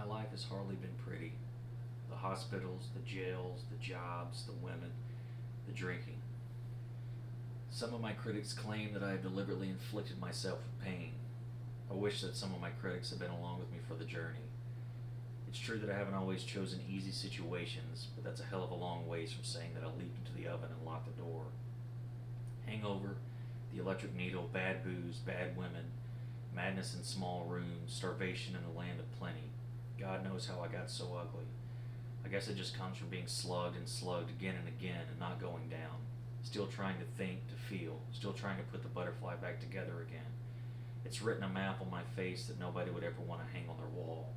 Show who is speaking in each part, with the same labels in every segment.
Speaker 1: My life has hardly been pretty. The hospitals, the jails, the jobs, the women, the drinking. Some of my critics claim that I have deliberately inflicted myself with pain. I wish that some of my critics had been along with me for the journey. It's true that I haven't always chosen easy situations, but that's a hell of a long ways from saying that I leaped into the oven and locked the door. Hangover, the electric needle, bad booze, bad women, madness in small rooms, starvation in the land of plenty. God knows how I got so ugly. I guess it just comes from being slugged again and again and not going down. Still trying to think, to feel, still trying to put the butterfly back together again. It's written a map on my face that nobody would ever want to hang on their wall.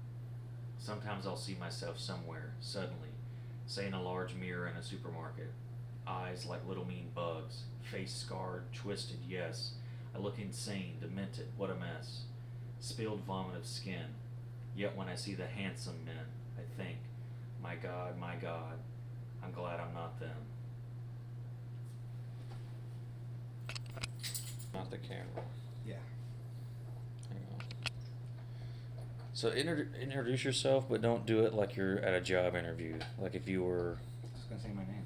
Speaker 1: Sometimes I'll see myself somewhere, suddenly, say in a large mirror in a supermarket. Eyes like little mean bugs, face scarred, twisted, yes. I look insane, demented, what a mess. Spilled vomit of skin. Yet when I see the handsome men, I think, my God, I'm glad I'm not them.
Speaker 2: Not the camera.
Speaker 3: Yeah.
Speaker 2: Hang on. So introduce yourself, but don't do it like you're at a job interview. Like if you were.
Speaker 3: I was gonna say my name.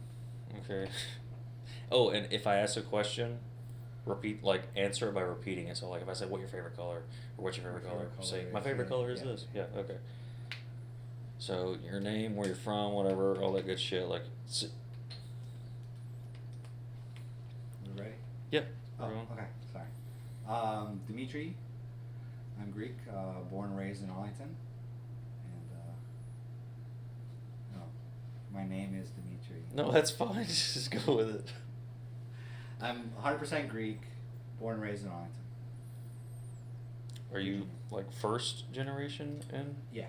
Speaker 2: Okay. Oh, and if I ask a question, answer it by repeating it. So like if I say, "What's your favorite color?" or "What's your favorite color?" Say, "My favorite color is this." Yeah. Okay. So your name, where you're from, whatever, all that good shit. Like.
Speaker 3: You ready?
Speaker 2: Yep.
Speaker 3: Oh, okay. Sorry. Dimitri. I'm Greek, born and raised in Arlington, and no, my name is Dimitri.
Speaker 2: No, that's fine. Just go with it.
Speaker 3: I'm 100% Greek, born and raised in Arlington.
Speaker 2: Are you like first generation in?
Speaker 3: Yeah.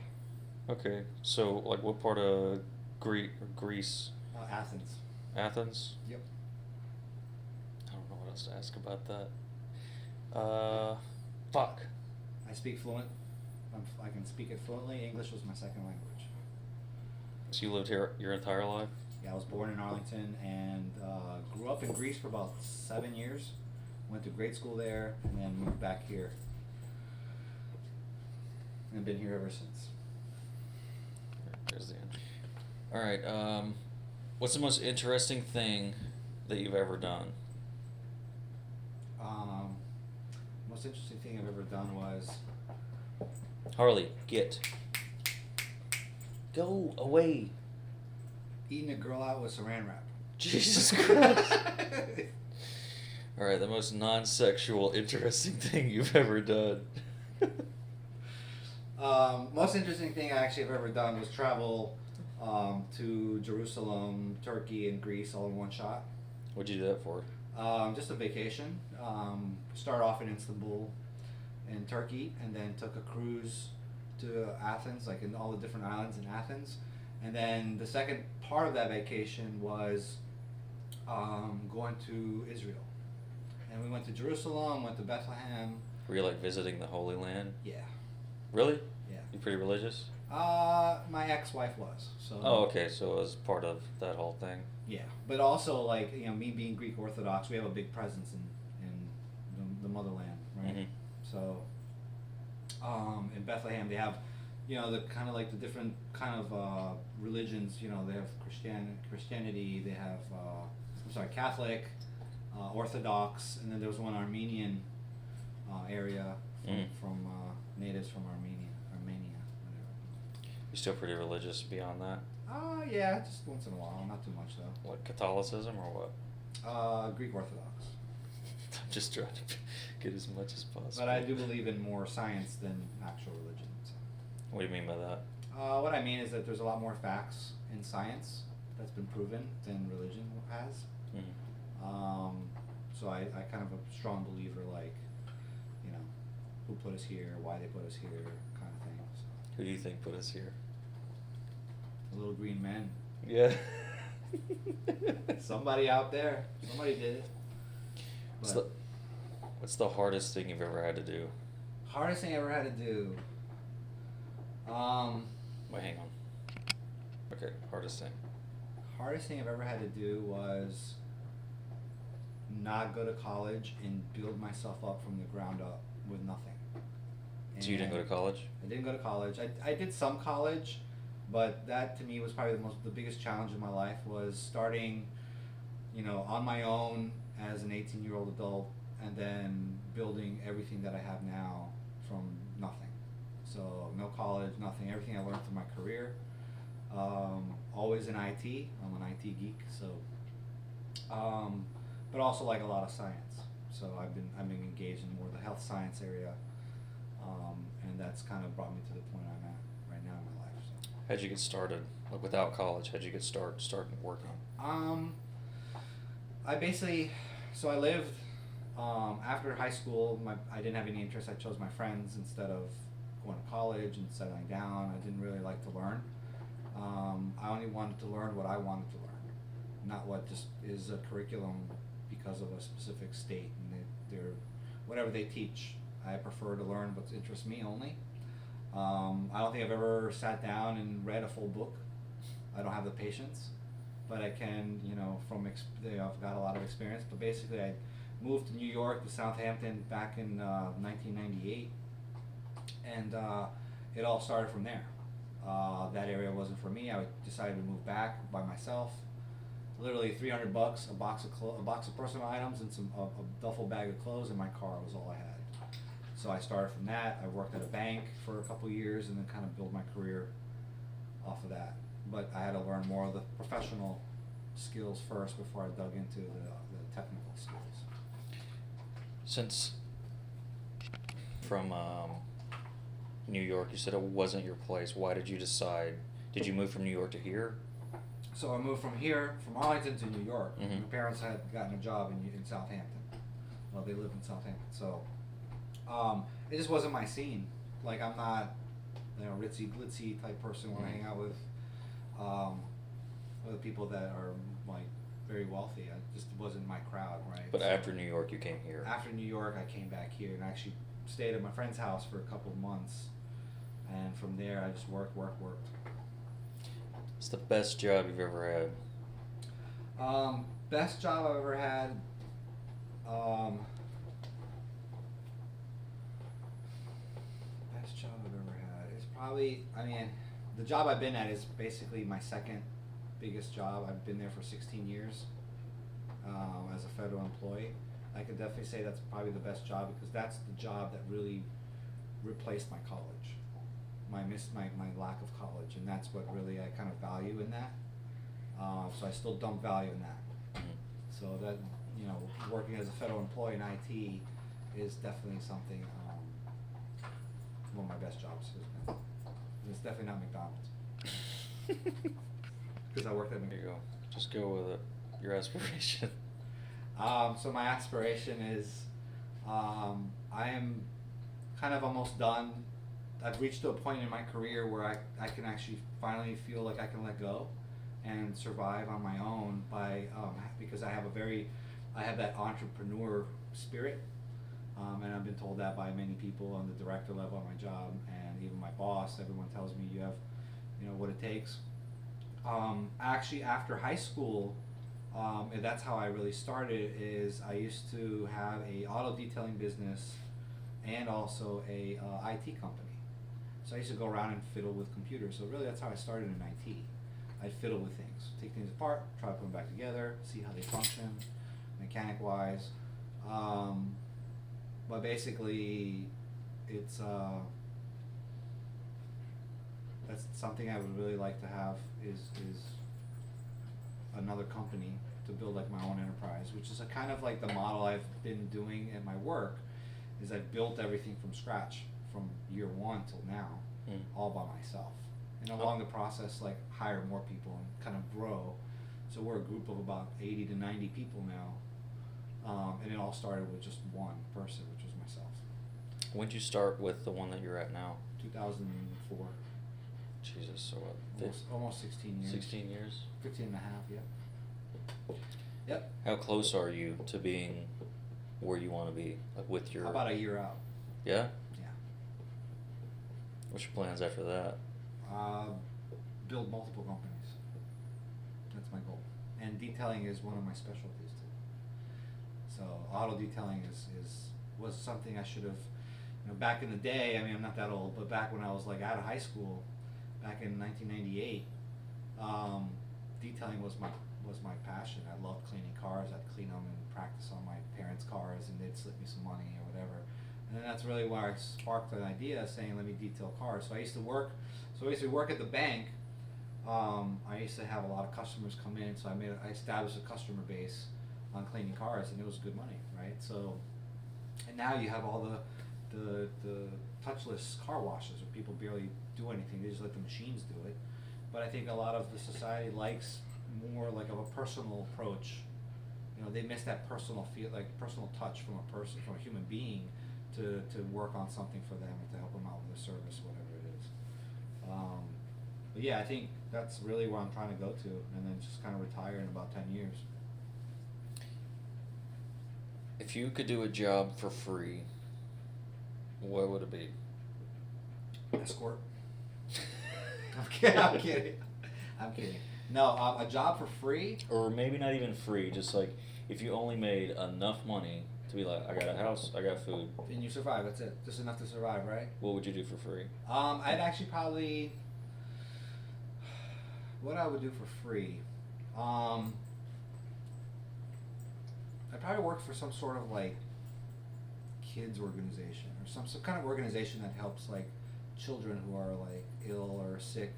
Speaker 2: Okay, so like what part of Greece?
Speaker 3: Athens.
Speaker 2: Athens?
Speaker 3: Yep.
Speaker 2: I don't know what else to ask about that. Fuck.
Speaker 3: I speak fluent. I can speak it fluently. English was my second language.
Speaker 2: So you lived here your entire life?
Speaker 3: Yeah, I was born in Arlington and grew up in Greece for about 7 years. Went to grade school there and then moved back here. And been here ever since.
Speaker 2: There's the end. All right. What's the most interesting thing that you've ever done?
Speaker 3: Most interesting thing I've ever done was
Speaker 2: Harley, get. Go away.
Speaker 3: eating a girl out with saran wrap.
Speaker 2: Jesus Christ. All right, the most non-sexual interesting thing you've ever done.
Speaker 3: Most interesting thing I actually have ever done was travel to Jerusalem, Turkey, and Greece all in one shot.
Speaker 2: What'd you do that for?
Speaker 3: Just a vacation. Started off in Istanbul, in Turkey, and then took a cruise to Athens, like in all the different islands in Athens. And then the second part of that vacation was going to Israel. And we went to Jerusalem, went to Bethlehem.
Speaker 2: Were you like visiting the Holy Land?
Speaker 3: Yeah.
Speaker 2: Really?
Speaker 3: Yeah.
Speaker 2: You pretty religious?
Speaker 3: My ex-wife was. So.
Speaker 2: Oh, okay. So it was part of that whole thing.
Speaker 3: Yeah, but also like me being Greek Orthodox, we have a big presence in the motherland, right?
Speaker 2: Mhm.
Speaker 3: So, in Bethlehem they have, the kind of like the different kind of religions. They have Christianity, they have Catholic, Orthodox, and then there was one Armenian area from natives from Armenia, whatever.
Speaker 2: You're still pretty religious beyond that?
Speaker 3: Yeah, just once in a while, not too much though.
Speaker 2: Like Catholicism or what?
Speaker 3: Greek Orthodox.
Speaker 2: I'm just trying to get as much as possible.
Speaker 3: But I do believe in more science than actual religion. So.
Speaker 2: What do you mean by that?
Speaker 3: What I mean is that there's a lot more facts in science that's been proven than religion has.
Speaker 2: Mm-hmm.
Speaker 3: So I kind of a strong believer, like, who put us here, why they put us here, kind of thing. So.
Speaker 2: Who do you think put us here?
Speaker 3: The little green men.
Speaker 2: Yeah.
Speaker 3: Somebody out there. Somebody did it.
Speaker 2: What's the hardest thing you've ever had to do?
Speaker 3: Hardest thing I ever had to do.
Speaker 2: Wait, hang on. Okay, hardest thing.
Speaker 3: Hardest thing I've ever had to do was not go to college and build myself up from the ground up with nothing.
Speaker 2: So you didn't go to college?
Speaker 3: I didn't go to college. I did some college, but that to me was probably the biggest challenge in my life was starting, on my own as an 18-year-old adult, and then building everything that I have now from nothing. So no college, nothing. Everything I learned through my career. Always in IT. I'm an IT geek. So, but also like a lot of science. So I've been engaged in more of the health science area, and that's kind of brought me to the point I'm at right now in my life. So.
Speaker 2: How'd you get started? Like without college, how'd you get started working?
Speaker 3: I basically, so I lived, after high school, I didn't have any interest. I chose my friends instead of going to college and settling down. I didn't really like to learn. I only wanted to learn what I wanted to learn, not what just is a curriculum because of a specific state. And they're whatever they teach, I prefer to learn what interests me only. I don't think I've ever sat down and read a full book. I don't have the patience. But I can, I've got a lot of experience. But basically, I moved to New York, to Southampton, back in 1998, and it all started from there. That area wasn't for me. I decided to move back by myself. Literally $300, a box of personal items, and a duffel bag of clothes, and my car was all I had. So I started from that. I worked at a bank for a couple years, and then kind of built my career off of that. But I had to learn more of the professional skills first before I dug into the technical skills.
Speaker 2: Since from New York, you said it wasn't your place. Why did you decide? Did you move from New York to here?
Speaker 3: So I moved from Arlington to New York.
Speaker 2: Mm-hmm.
Speaker 3: My parents had gotten a job in Southampton. Well, they lived in Southampton, so it just wasn't my scene. Like I'm not, ritzy glitzy type person when I hang out with people that are like very wealthy. It just wasn't my crowd, right?
Speaker 2: But
Speaker 3: so
Speaker 2: after New York, you came here.
Speaker 3: After New York, I came back here and actually stayed at my friend's house for a couple of months, and from there I just worked.
Speaker 2: It's the best job you've ever had.
Speaker 3: Best job I've ever had. Best job I've ever had is probably, the job I've been at is basically my second biggest job. I've been there for 16 years as a federal employee. I could definitely say that's probably the best job because that's the job that really replaced my college, my lack of college, and that's what really I kind of value in that. So I still don't value in that.
Speaker 2: Mm-hmm.
Speaker 3: So that, working as a federal employee in IT is definitely something, one of my best jobs has been. It's definitely not McDonald's. Because I worked at
Speaker 2: There you
Speaker 3: McDonald's.
Speaker 2: go. Just go with it. Your aspiration.
Speaker 3: So my aspiration is, I am kind of almost done. I've reached to a point in my career where I can actually finally feel like I can let go and survive on my own because I have that entrepreneur spirit, and I've been told that by many people on the director level of my job, and even my boss. Everyone tells me you have, what it takes. Actually, after high school, and that's how I really started. Is I used to have a auto detailing business, and also a IT company. So I used to go around and fiddle with computers. So really, that's how I started in IT. I'd fiddle with things, take things apart, try to put them back together, see how they function, mechanic-wise. But basically, it's that's something I would really like to have is another company to build like my own enterprise, which is a kind of like the model I've been doing at my work. Is I've built everything from scratch from year one till now, all by myself. And along the process, like hire more people and kind of grow. So we're a group of about 80 to 90 people now, and it all started with just one person, which was myself.
Speaker 2: When'd you start with the one that you're at now?
Speaker 3: 2004.
Speaker 2: Jesus, so what?
Speaker 3: Almost 16 years.
Speaker 2: 16 years?
Speaker 3: 15 and a half, yeah. Yep.
Speaker 2: How close are you to being where you want to be, like with your?
Speaker 3: About a year out.
Speaker 2: Yeah.
Speaker 3: Yeah.
Speaker 2: What's your plans after that?
Speaker 3: Build multiple companies. That's my goal. And detailing is one of my specialties too. So auto detailing was something I should have, back in the day, I mean, I'm not that old, but back when I was like out of high school, back in 1998, detailing was my passion. I loved cleaning cars. I'd clean them and practice on my parents' cars, and they'd slip me some money or whatever. And then that's really why I sparked an idea saying, let me detail cars. So I used to work at the bank. I used to have a lot of customers come in, so I established a customer base on cleaning cars, and it was good money, right? So, and now you have all the touchless car washes where people barely do anything; they just let the machines do it. But I think a lot of the society likes more like of a personal approach. They miss that personal feel, like personal touch from a person, from a human being, to work on something for them and to help them out with a service, whatever it is. But yeah, I think that's really where I'm trying to go to, and then just kind of retire in about 10 years.
Speaker 2: If you could do a job for free, what would it be?
Speaker 3: Escort. I'm kidding. I'm kidding. No, a job for free?
Speaker 2: Or maybe not even free, just like if you only made enough money to be like, I got a house, I got food.
Speaker 3: And you survive, that's it. Just enough to survive, right?
Speaker 2: What would you do for free?
Speaker 3: I'd actually probably, what I would do for free, I'd probably work for some sort of like kids organization or some kind of organization that helps like children who are like ill or sick,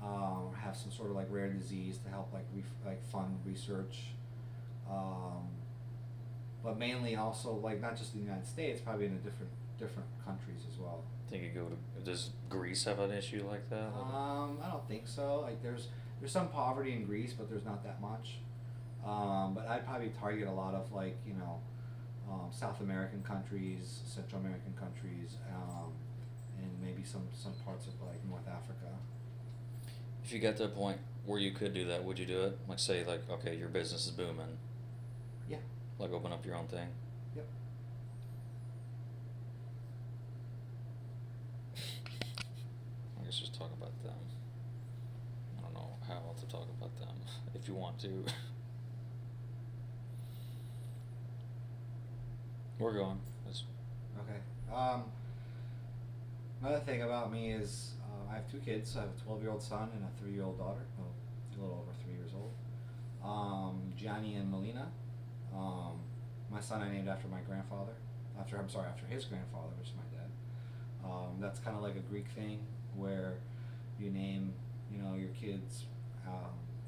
Speaker 3: or have some sort of like rare disease to help like fund research, but mainly also like not just in the United States, probably in different countries as well.
Speaker 2: Think you go to, does Greece have an issue like that?
Speaker 3: I don't think so. Like there's some poverty in Greece, but there's not that much. But I'd probably target a lot of like South American countries, Central American countries, and maybe some parts of like North Africa.
Speaker 2: If you got to a point where you could do that, would you do it? Like say like, okay, your business is booming.
Speaker 3: Yeah.
Speaker 2: Like open up your own thing.
Speaker 3: Yep.
Speaker 2: I guess just talk about them. I don't know how else to talk about them if you want to. We're going.
Speaker 3: Okay. Another thing about me is I have 2 kids. I have a 12-year-old son and a 3-year-old daughter. Well, a little over 3 years old. Gianni and Melina. My son I named after my grandfather. After his grandfather, which is my dad. That's kind of like a Greek thing where you name, your kids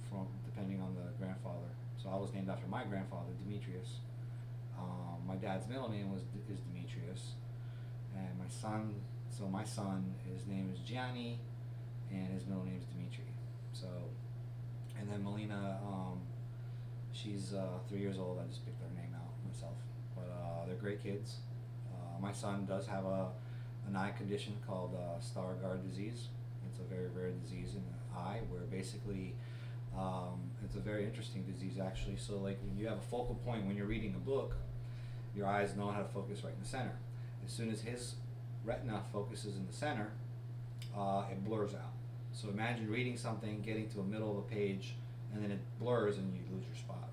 Speaker 3: from depending on the grandfather. So I was named after my grandfather, Demetrius. My dad's middle name is Demetrius, and my son, his name is Gianni, and his middle name is Dimitri. So, and then Melina, she's 3 years old. I just picked her name out myself, but they're great kids. My son does have an eye condition called Stargardt disease. It's a very rare disease in the eye where basically it's a very interesting disease actually. So like when you have a focal point when you're reading a book, your eyes know how to focus right in the center. As soon as his retina focuses in the center, it blurs out. So imagine reading something, getting to the middle of a page, and then it blurs and you lose your spot.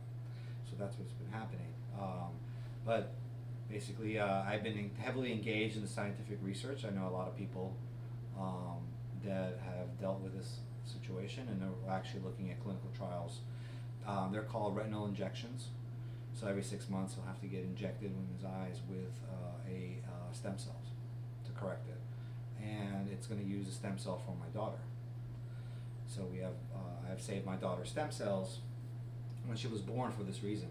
Speaker 3: So that's what's been happening. But basically, I've been heavily engaged in the scientific research. I know a lot of people that have dealt with this situation, and they're actually looking at clinical trials. They're called retinal injections. So every 6 months he'll have to get injected in his eyes with stem cells to correct it. And it's going to use a stem cell from my daughter. So I've saved my daughter's stem cells when she was born for this reason.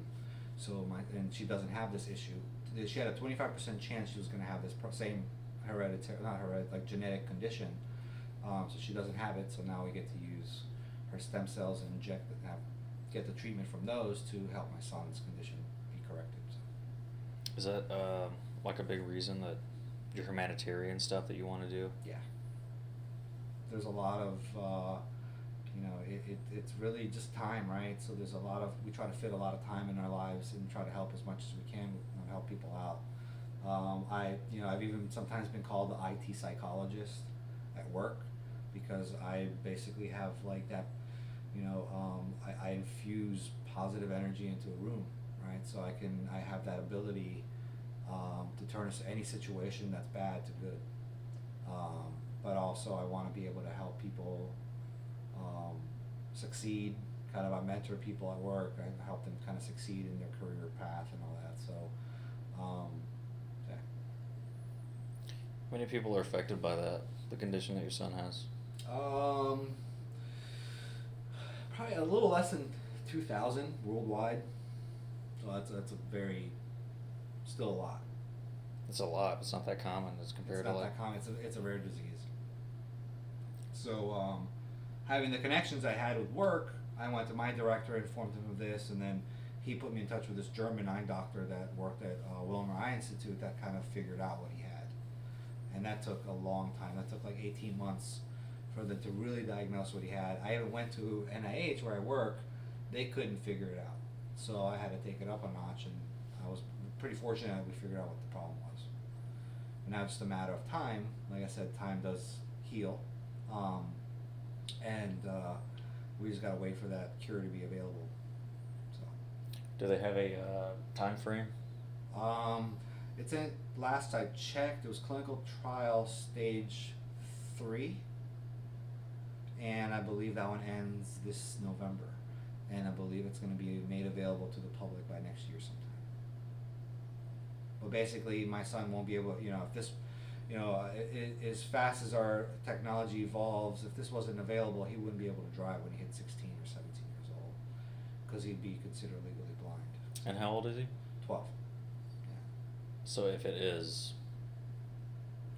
Speaker 3: So and she doesn't have this issue. She had a 25% chance she was going to have this same genetic condition. So she doesn't have it. So now we get to use her stem cells and get the treatment from those to help my son's condition be corrected. So.
Speaker 2: Is that like a big reason that your humanitarian stuff that you want to do?
Speaker 3: Yeah. There's a lot of, it's really just time, right? So we try to fit a lot of time in our lives and try to help as much as we can, help people out. I've even sometimes been called the IT psychologist at work because I basically have like that, I infuse positive energy into a room, right? So I have that ability to turn any situation that's bad to good. But also I want to be able to help people succeed. Kind of I mentor people at work. I help them kind of succeed in their career path and all that. So, yeah.
Speaker 2: How many people are affected by that, the condition that your son has?
Speaker 3: Probably a little less than 2,000 worldwide. So that's a very, still a lot.
Speaker 2: It's a lot. It's not that common as compared
Speaker 3: It's not
Speaker 2: to
Speaker 3: that common. It's a rare disease. So having the connections I had with work, I went to my director, informed him of this, and then he put me in touch with this German eye doctor that worked at Wilmer Eye Institute that kind of figured out what he had. And that took a long time. That took like 18 months for them to really diagnose what he had. I even went to NIH where I work. They couldn't figure it out. So I had to take it up a notch, and I was pretty fortunate that we figured out what the problem was. And now it's just a matter of time. Like I said, time does heal. And we just gotta wait for that cure to be available. So.
Speaker 2: Do they have a time frame?
Speaker 3: It's in, last I checked, it was clinical trial stage 3, and I believe that one ends this November, and I believe it's going to be made available to the public by next year sometime. But basically, my son won't be able, if this, as fast as our technology evolves, if this wasn't available, he wouldn't be able to drive when he hit 16 or 17 years old, because he'd be considered legally blind.
Speaker 2: And how old is he?
Speaker 3: 12.
Speaker 2: So if it is,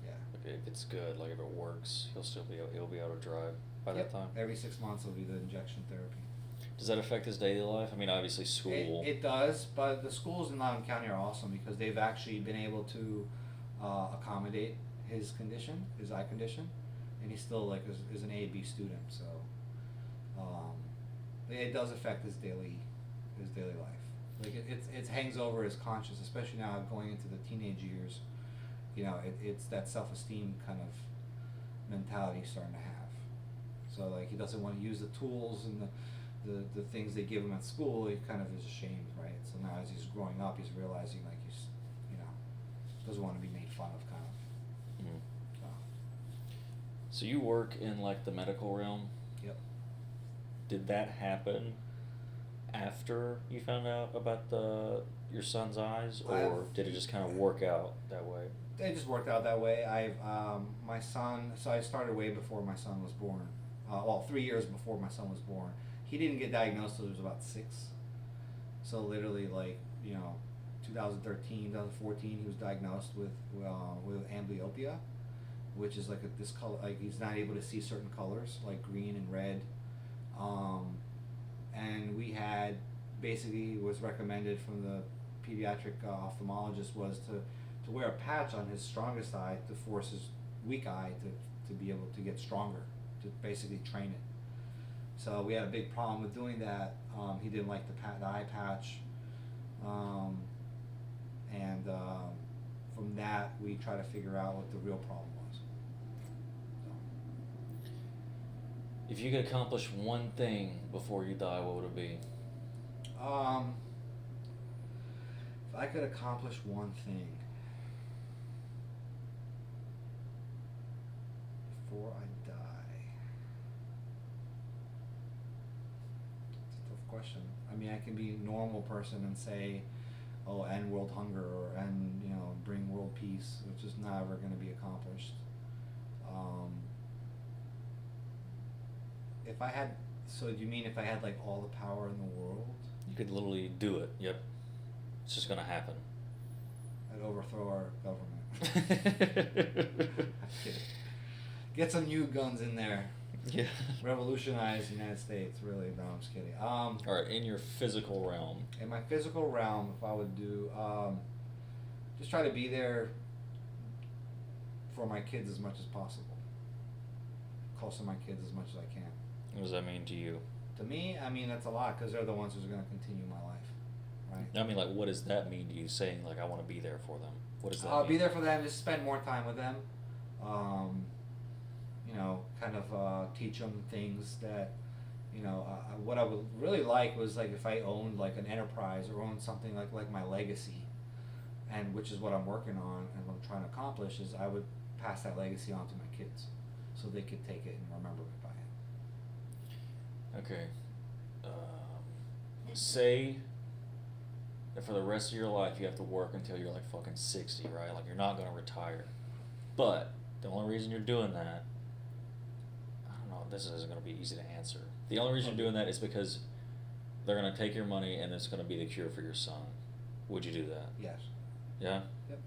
Speaker 3: Yeah.
Speaker 2: if it's good, like if it works, he'll be able to drive by that time.
Speaker 3: Every 6 months will be the injection therapy.
Speaker 2: Does that affect his daily life? I mean, obviously school.
Speaker 3: It does, but the schools in Loudoun County are awesome because they've actually been able to accommodate his condition, his eye condition, and he's still is an A/B student. So it does affect his daily life. Like it hangs over his conscience, especially now going into the teenage years. It's that self-esteem kind of mentality he's starting to have. So like he doesn't want to use the tools and the things they give him at school. He kind of is ashamed, right? So now as he's growing up, he's realizing like he's doesn't want to be made fun of, kind of.
Speaker 2: Mm-hmm. So you work in like the medical realm.
Speaker 3: Yep.
Speaker 2: Did that happen after you found out about your son's eyes, or did it just kind of work out that way?
Speaker 3: It just worked out that way. My son. So I started way before my son was born. 3 years before my son was born. He didn't get diagnosed till he was about 6. So literally, 2013, 2014, he was diagnosed with amblyopia, which is like this color. Like he's not able to see certain colors, like green and red. And we had basically was recommended from the pediatric ophthalmologist was to wear a patch on his strongest eye to force his weak eye to be able to get stronger, to basically train it. So we had a big problem with doing that. He didn't like the eye patch, and from that we try to figure out what the real problem was. So.
Speaker 2: If you could accomplish one thing before you die, what would it be?
Speaker 3: If I could accomplish one thing before I die, it's a tough question. I mean, I can be a normal person and say, "Oh, end world hunger," or "end, bring world peace," which is never going to be accomplished. If I had, so do you mean if I had like all the power in the world?
Speaker 2: You could literally do it. Yep. It's just gonna happen.
Speaker 3: I'd overthrow our government. I'm kidding. Get some new guns in there.
Speaker 2: Yeah.
Speaker 3: Revolutionize the United States. Really, no, I'm just kidding.
Speaker 2: All right, in your physical realm.
Speaker 3: In my physical realm, if I would do, just try to be there for my kids as much as possible. Close to my kids as much as I can.
Speaker 2: What does that mean to you?
Speaker 3: To me, I mean that's a lot because they're the ones who's going to continue my life, right?
Speaker 2: I mean, like, what does that mean to you? Saying like, I want to be there for them. What does that mean?
Speaker 3: Be there for them. Just spend more time with them. Kind of teach them things that, what I would really like was like if I owned like an enterprise or owned something like my legacy, and which is what I'm working on and what I'm trying to accomplish, is I would pass that legacy on to my kids, so they could take it and remember me by it.
Speaker 2: Okay. Say that for the rest of your life you have to work until you're like fucking 60, right? Like you're not gonna retire. But the only reason you're doing that, I don't know, this isn't gonna be easy to answer. The only reason you're doing that is because they're gonna take your money and it's gonna be the cure for your son. Would you do that?
Speaker 3: Yes.
Speaker 2: Yeah?
Speaker 3: Yep.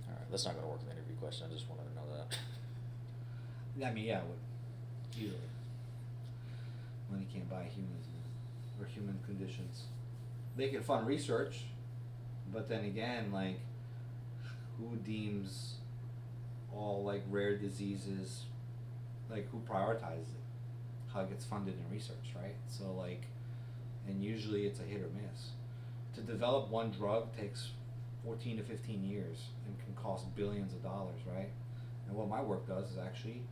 Speaker 2: Alright, that's not gonna work in the interview question, I just wanted to know that.
Speaker 3: I mean, yeah, it would. Easily. Money can't buy humans, or human conditions. They can fund research, but then again, like, who deems all, like, rare diseases, like, who prioritizes it? How it gets funded in research, right? So, like, and usually it's a hit or miss. To develop one drug takes 14 to 15 years and can cost billions of dollars, right? And what my work does is actually,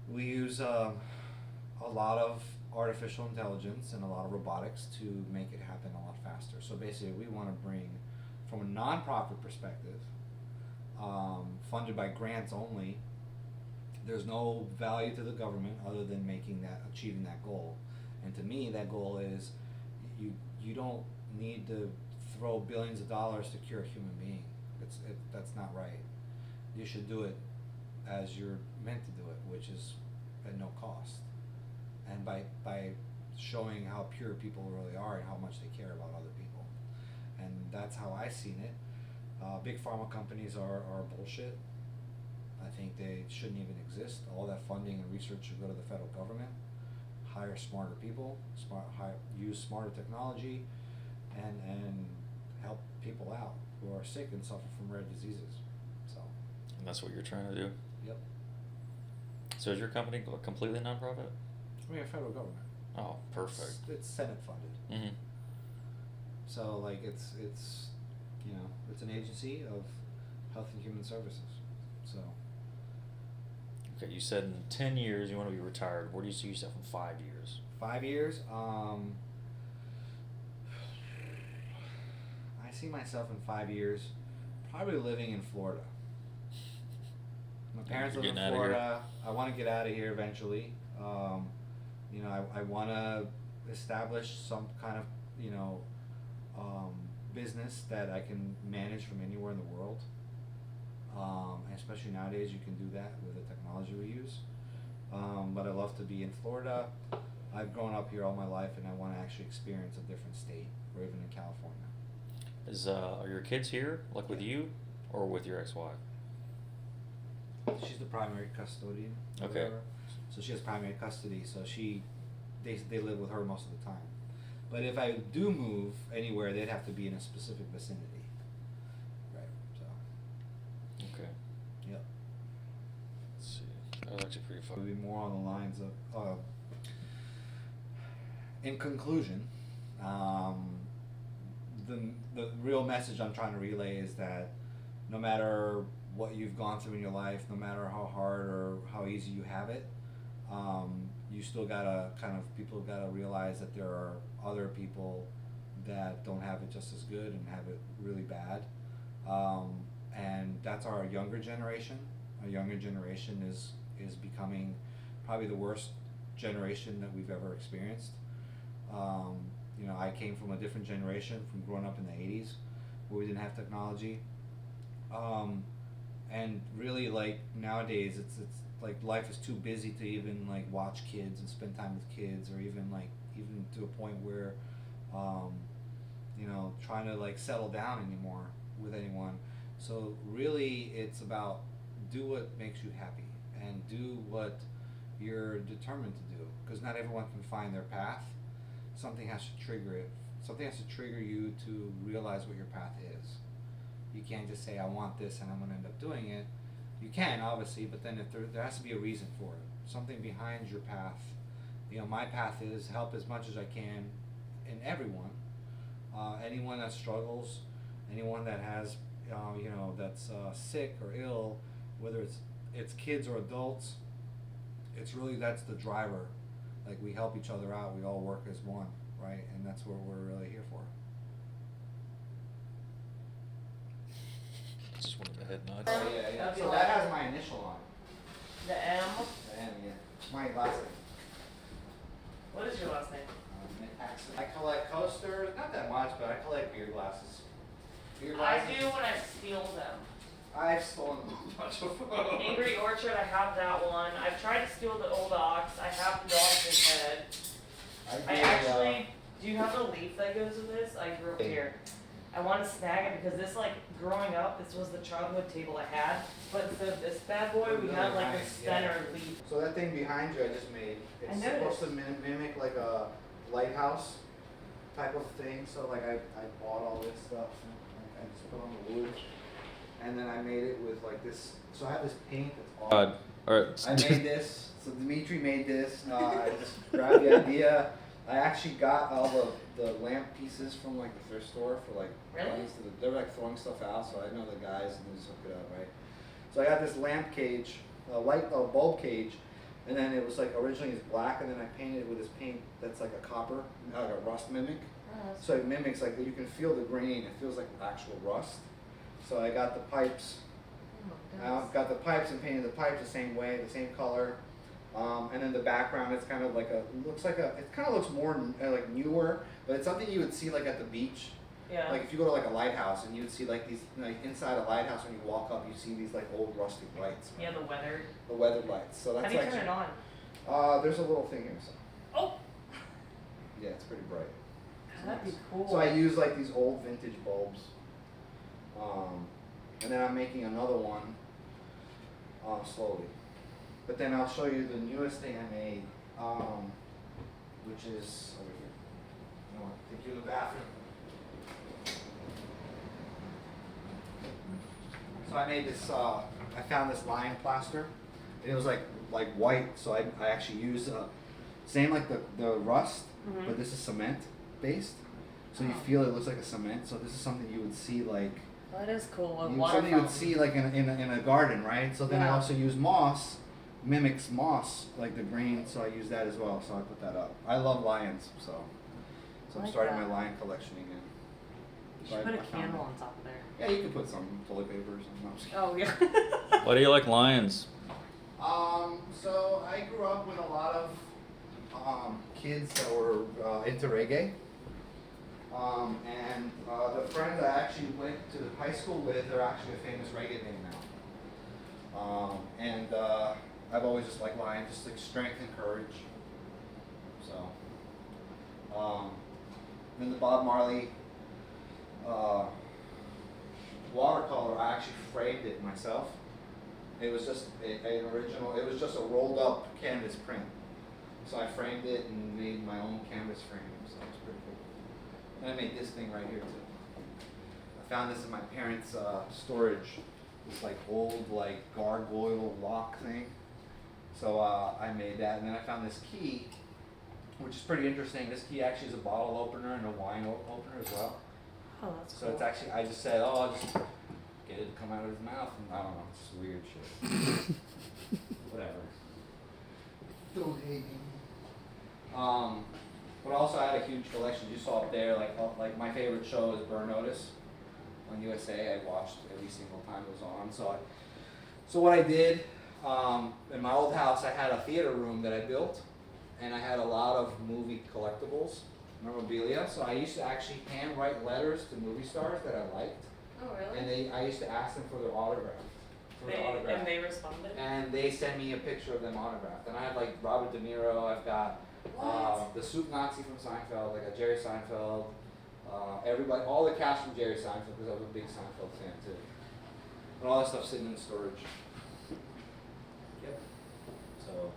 Speaker 3: we use a lot of artificial intelligence and a lot of robotics to make it happen a lot faster. So basically, we want to bring, from a non-profit perspective, funded by grants only. There's no value to the government other than achieving that goal. And to me, that goal is you don't need to throw billions of dollars to cure a human being. That's not right. You should do it as you're meant to do it, which is at no cost. And by showing how pure people really are and how much they care about other people. And that's how I've seen it. Big pharma companies are bullshit. I think they shouldn't even exist. All that funding and research should go to the federal government. Hire smarter people, use smarter technology, and help people out who are sick and suffer from rare diseases. So.
Speaker 2: And that's what you're trying to do?
Speaker 3: Yep.
Speaker 2: So is your company completely nonprofit?
Speaker 3: We have federal government.
Speaker 2: Oh, perfect.
Speaker 3: It's Senate funded.
Speaker 2: Mm-hmm.
Speaker 3: So like it's it's an agency of Health and Human Services. So.
Speaker 2: Okay, you said in 10 years you want to be retired. Where do you see yourself in 5 years?
Speaker 3: 5 years? I see myself in 5 years probably living in Florida. My parents live in Florida. I want to get out of here eventually. I want to establish some kind of, business that I can manage from anywhere in the world. And especially nowadays, you can do that with the technology we use. But I love to be in Florida. I've grown up here all my life, and I want to actually experience a different state, or even in California.
Speaker 2: Are your kids here, like with you, or with your ex-wife?
Speaker 3: She's the primary custodian.
Speaker 2: Okay.
Speaker 3: So she has primary custody. So they live with her most of the time. But if I do move anywhere, they'd have to be in a specific vicinity. Right. So.
Speaker 2: Okay.
Speaker 3: Yep.
Speaker 2: Let's see. That was actually pretty
Speaker 3: It
Speaker 2: fun.
Speaker 3: would be more on the lines of. In conclusion, the real message I'm trying to relay is that no matter what you've gone through in your life, no matter how hard or how easy you have it, you still gotta people gotta realize that there are other people that don't have it just as good and have it really bad, and that's our younger generation. Our younger generation is becoming probably the worst generation that we've ever experienced. I came from a different generation, from growing up in the 80s, where we didn't have technology. And really, like, nowadays, it's like life is too busy to even like watch kids and spend time with kids, or even to a point where, trying to like settle down anymore with anyone. So really, it's about do what makes you happy and do what you're determined to do, because not everyone can find their path. Something has to trigger it. Something has to trigger you to realize what your path is. You can't just say, I want this and I'm going to end up doing it. You can, obviously, but then if there has to be a reason for it. Something behind your path. My path is help as much as I can in everyone. Anyone that struggles, anyone that has, that's sick or ill, whether it's kids or adults, it's really, that's the driver. Like, we help each other out, we all work as one, right? And that's what we're really here for.
Speaker 2: Just wanted the head nod.
Speaker 3: Oh yeah.
Speaker 4: That'd be
Speaker 3: So
Speaker 4: like-
Speaker 3: that has my initial on
Speaker 4: The M.
Speaker 3: it. And yeah, my last name.
Speaker 4: What is your last name?
Speaker 3: I collect coasters, not that much, but I collect beer glasses. Beer
Speaker 4: I
Speaker 3: glasses.
Speaker 4: do when I steal them.
Speaker 3: I've stolen a bunch of them.
Speaker 4: Angry Orchard, I have that one. I've tried to steal the old ox. I have the dog's head. I actually, do you have the leaf that goes with this? I grew up here. I want to snag it because this, like, growing up, this was the childhood table I had. But instead of this bad boy, we had, like, a center leaf.
Speaker 3: So that thing behind you I just made,
Speaker 4: I
Speaker 3: it's
Speaker 4: noticed.
Speaker 3: supposed to mimic like a lighthouse type of thing. So like I bought all this stuff, and I just put on the wood, and then I made it with like this. So I have this paint that's all.
Speaker 2: Alright.
Speaker 3: I made this. So Dimitri made this. I just grabbed the idea. I actually got all the lamp pieces from like the thrift store for like
Speaker 4: Really?
Speaker 3: they were like throwing stuff out, so I know the guys and just hook it up, right? So I got this lamp cage, a bulb cage, and then it was like originally it's black, and then I painted it with this paint that's like a copper, like a rust mimic. So it mimics like you can feel the grain. It feels like actual rust. So I got the pipes. Got the pipes and painted the pipes the same way, the same color. And then the background, it's kind of like it kind of looks more like newer, but it's something you would see like at the beach.
Speaker 4: Yeah.
Speaker 3: Like if you go to like a lighthouse and you would see like these, like inside a lighthouse when you walk up, you see these like old rustic lights.
Speaker 4: Yeah, the weather.
Speaker 3: The weathered lights. So that's
Speaker 4: How do you
Speaker 3: like.
Speaker 4: turn it on?
Speaker 3: There's a little thing here. So.
Speaker 4: Oh!
Speaker 3: Yeah, it's pretty bright.
Speaker 4: That'd be cool.
Speaker 3: So I use like these old vintage bulbs. And then I'm making another one slowly. But then I'll show you the newest thing I made, which is over here. I want to take you to the bathroom. So I made this, I found this lion plaster. And it was like white, so I actually used, same like the rust, but this is cement based. So you feel it looks like a cement, so this is something you would see like,
Speaker 4: That is cool.
Speaker 3: something you would see like in a garden, right? So then I
Speaker 4: Yeah.
Speaker 3: also use moss, mimics moss, like the grain, so I use that as well, so I put that up. I love lions, so I'm
Speaker 4: Like
Speaker 3: starting
Speaker 4: that.
Speaker 3: my lion collection again.
Speaker 4: You
Speaker 3: So
Speaker 4: should put a
Speaker 3: I found
Speaker 4: candle
Speaker 3: it.
Speaker 4: on top of there.
Speaker 3: Yeah, you can put some toilet paper or something. No, I'm just kidding.
Speaker 4: Oh, yeah.
Speaker 2: Why do you like lions?
Speaker 3: So I grew up with a lot of kids that were into reggae. And the friends I actually went to high school with are actually a famous reggae band now. And I've always just liked lions, just like strength and courage. So, then the Bob Marley watercolor, I actually framed it myself. It was just an original, it was just a rolled up canvas print. So I framed it and made my own canvas frame, so it was pretty cool. And I made this thing right here too. I found this in my parents' storage, this like old like gargoyle lock thing. So I made that, and then I found this key, which is pretty interesting. This key actually is a bottle opener and a wine opener as well.
Speaker 4: Oh, that's
Speaker 3: So
Speaker 4: cool.
Speaker 3: it's actually, I just said, oh, I'll just get it to come out of his mouth, and I don't know, it's just weird shit. Whatever. Don't hate me. But also I had a huge collection. You saw up there, like my favorite show is Burn Notice on USA. I watched every single time it was on. So what I did, in my old house, I had a theater room that I built, and I had a lot of movie collectibles, memorabilia. So I used to actually handwrite letters to movie stars that I liked,
Speaker 4: Oh, really?
Speaker 3: and I used to ask them for their autograph.
Speaker 4: And they responded?
Speaker 3: And they send me a picture of them autographed. And I have like Robert De Niro, I've got the Soup Nazi from Seinfeld, I got Jerry Seinfeld, everybody, all the cast from Jerry Seinfeld, because I was a big Seinfeld fan too. And all that stuff sitting in storage. Yep. So,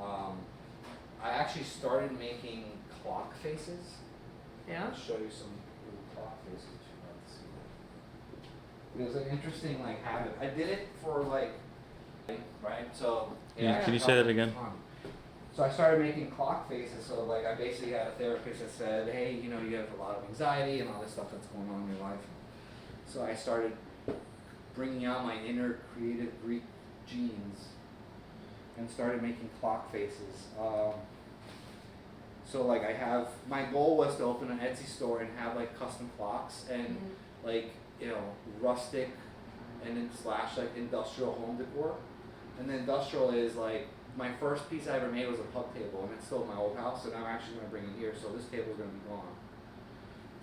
Speaker 3: I actually started making clock faces.
Speaker 4: Yeah?
Speaker 3: I'll show you some little clock faces if you'd like to see them. It was an interesting like habit. I did it for like, right? So. it
Speaker 2: Yeah,
Speaker 3: actually
Speaker 2: can you say
Speaker 3: helped
Speaker 2: that
Speaker 3: me a
Speaker 2: again?
Speaker 3: ton. So I started making clock faces. So like I basically had a therapist that said, hey, you know, you have a lot of anxiety and all this stuff that's going on in your life. So I started bringing out my inner creative Greek genes and started making clock faces. So like my goal was to open an Etsy store and have like custom clocks and like, you know, rustic and then slash like industrial home decor. And the industrial is like, my first piece I ever made was a pub table, and it's still in my old house, and I'm actually going to bring it here, so this table is going to be gone.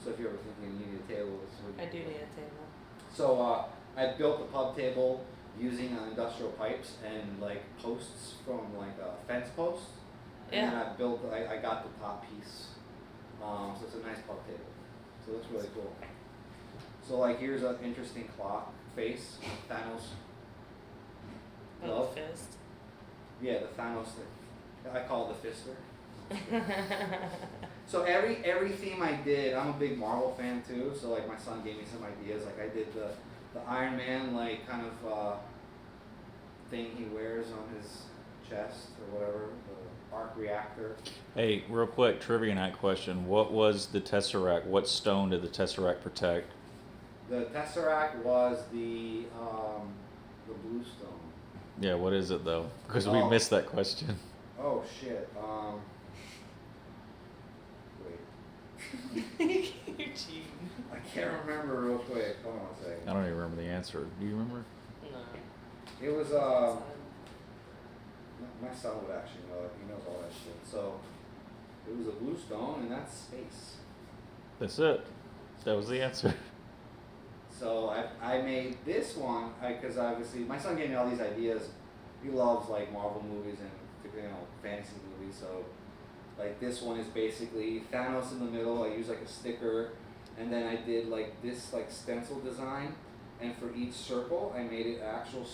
Speaker 3: So if you're ever thinking you need a table, this would.
Speaker 4: I do need a table.
Speaker 3: So I built the pub table using industrial pipes and like posts from like fence posts. And then I got the top piece. So it's a nice pub table. So it looks really cool. So like here's an interesting clock face, Thanos.
Speaker 4: Oh, the fist.
Speaker 3: Yeah, the Thanos thing. I call it the fister. So every theme I did, I'm a big Marvel fan too. So like my son gave me some ideas. Like I did the Iron Man like kind of thing he wears on his chest or whatever, the arc reactor.
Speaker 2: Hey, real quick trivia night question: what was the Tesseract? What stone did the Tesseract protect?
Speaker 3: The Tesseract was the blue stone.
Speaker 2: Yeah, what is it though? Because we missed that question.
Speaker 3: Oh shit. Wait.
Speaker 4: You're cheating.
Speaker 3: I can't remember real quick. Hold on a second.
Speaker 2: I don't even remember the answer. Do you remember?
Speaker 4: No.
Speaker 3: It was my son would actually know it. He knows all that shit. So it was a blue stone, and that's space.
Speaker 2: That's it. That was the answer.
Speaker 3: So I made this one because obviously my son gave me all these ideas. He loves like Marvel movies and fantasy movies. So like this one is basically Thanos in the middle. I used like a sticker, and then I did like this like stencil design, and for each circle I made it actual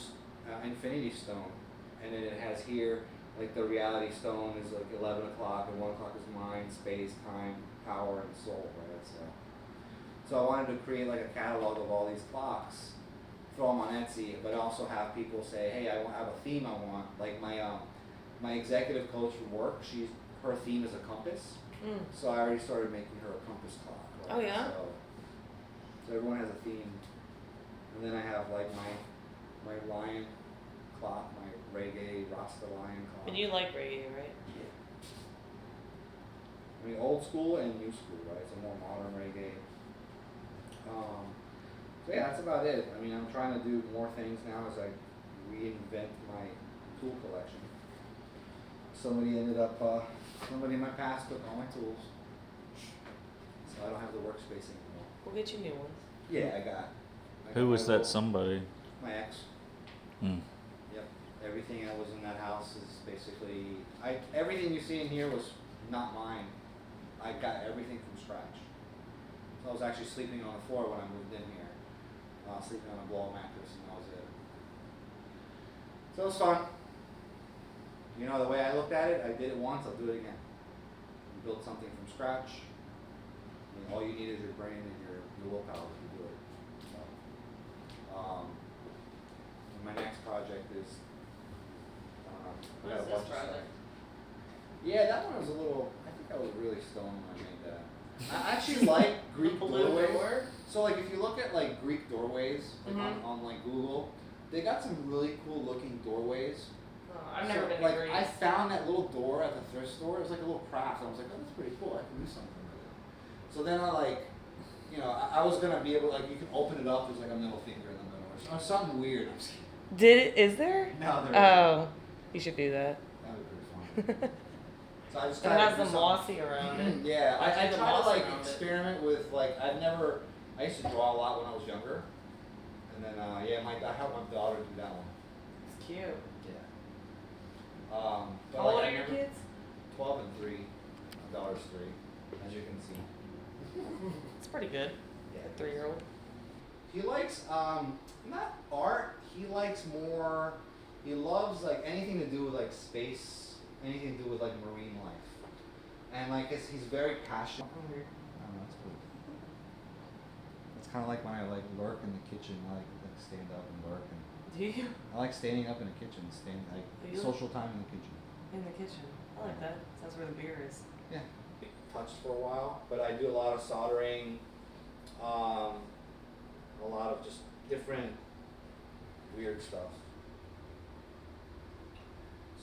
Speaker 3: infinity stone, and then it has here like the reality stone is like 11 o'clock, and 1 o'clock is mind, space, time, power, and soul. Right. So I wanted to create like a catalog of all these clocks, throw them on Etsy, but also have people say, hey, I have a theme I want. Like my executive coach from work, her theme is a compass. So I already started making her a compass clock. Right?
Speaker 4: Oh yeah.
Speaker 3: So everyone has a theme, and then I have like my lion clock, my reggae Rasta lion clock.
Speaker 4: And you like reggae, right?
Speaker 3: Yeah. I mean, old school and new school, right? So more modern reggae. So yeah, that's about it. I mean, I'm trying to do more things now as I reinvent my tool collection. Somebody in my past took all my tools, so I don't have the workspace anymore.
Speaker 4: We'll get you new ones.
Speaker 3: Yeah, I got
Speaker 2: Who was
Speaker 3: my
Speaker 2: that somebody?
Speaker 3: My ex.
Speaker 2: Hmm.
Speaker 3: Yep. Everything that was in that house is basically, everything you see in here was not mine. I got everything from scratch. So I was actually sleeping on the floor when I moved in here, sleeping on a blow mattress, and that was it. So it was fun. You know, the way I looked at it, I did it once, I'll do it again. You build something from scratch, and all you need is your brain and your willpower to do it. So, my next project is, I got a
Speaker 4: What is
Speaker 3: bunch
Speaker 4: this
Speaker 3: of
Speaker 4: project?
Speaker 3: stuff. Yeah, that one was a little, I think I was really stoned when I made that. I actually like Greek doorways.
Speaker 4: Door?
Speaker 3: So like if you look at like Greek doorways like on like Google, they got some really cool looking doorways.
Speaker 4: Oh, I've never been to
Speaker 3: like
Speaker 4: Greece.
Speaker 3: I found that little door at the thrift store. It was like a little craft. And I was like, oh, that's pretty cool. I can do something with it. So then I was gonna be able like you can open it up. There's like a middle finger in the middle or something weird. I'm just kidding.
Speaker 4: Is there?
Speaker 3: No, there
Speaker 4: Oh, you should do that.
Speaker 3: That would be pretty fun. So I just
Speaker 4: It has the mossy around it.
Speaker 3: Yeah, I
Speaker 4: Actually, the
Speaker 3: try to
Speaker 4: moss
Speaker 3: like
Speaker 4: around it.
Speaker 3: experiment with like I used to draw a lot when I was younger, and then I helped my daughter do that one.
Speaker 4: It's cute.
Speaker 3: Yeah. But
Speaker 4: How
Speaker 3: like,
Speaker 4: old
Speaker 3: I
Speaker 4: are your
Speaker 3: never-
Speaker 4: kids?
Speaker 3: 12 and 3. My daughter's 3, as you can see.
Speaker 4: It's pretty good.
Speaker 3: Yeah.
Speaker 4: A 3-year-old.
Speaker 3: He likes not art. He likes more. He loves like anything to do with like space, anything to do with like marine life, and like he's very passionate. I don't know, that's cool. It's kind of like when I like lurk in the kitchen. I like stand up and lurk, and
Speaker 4: Do you?
Speaker 3: I like standing up in the kitchen, like
Speaker 4: Do you?
Speaker 3: social time in the kitchen.
Speaker 4: In the kitchen. I like that. That's where the beer is.
Speaker 3: Yeah. Touched for a while, but I do a lot of soldering, a lot of just different weird stuff.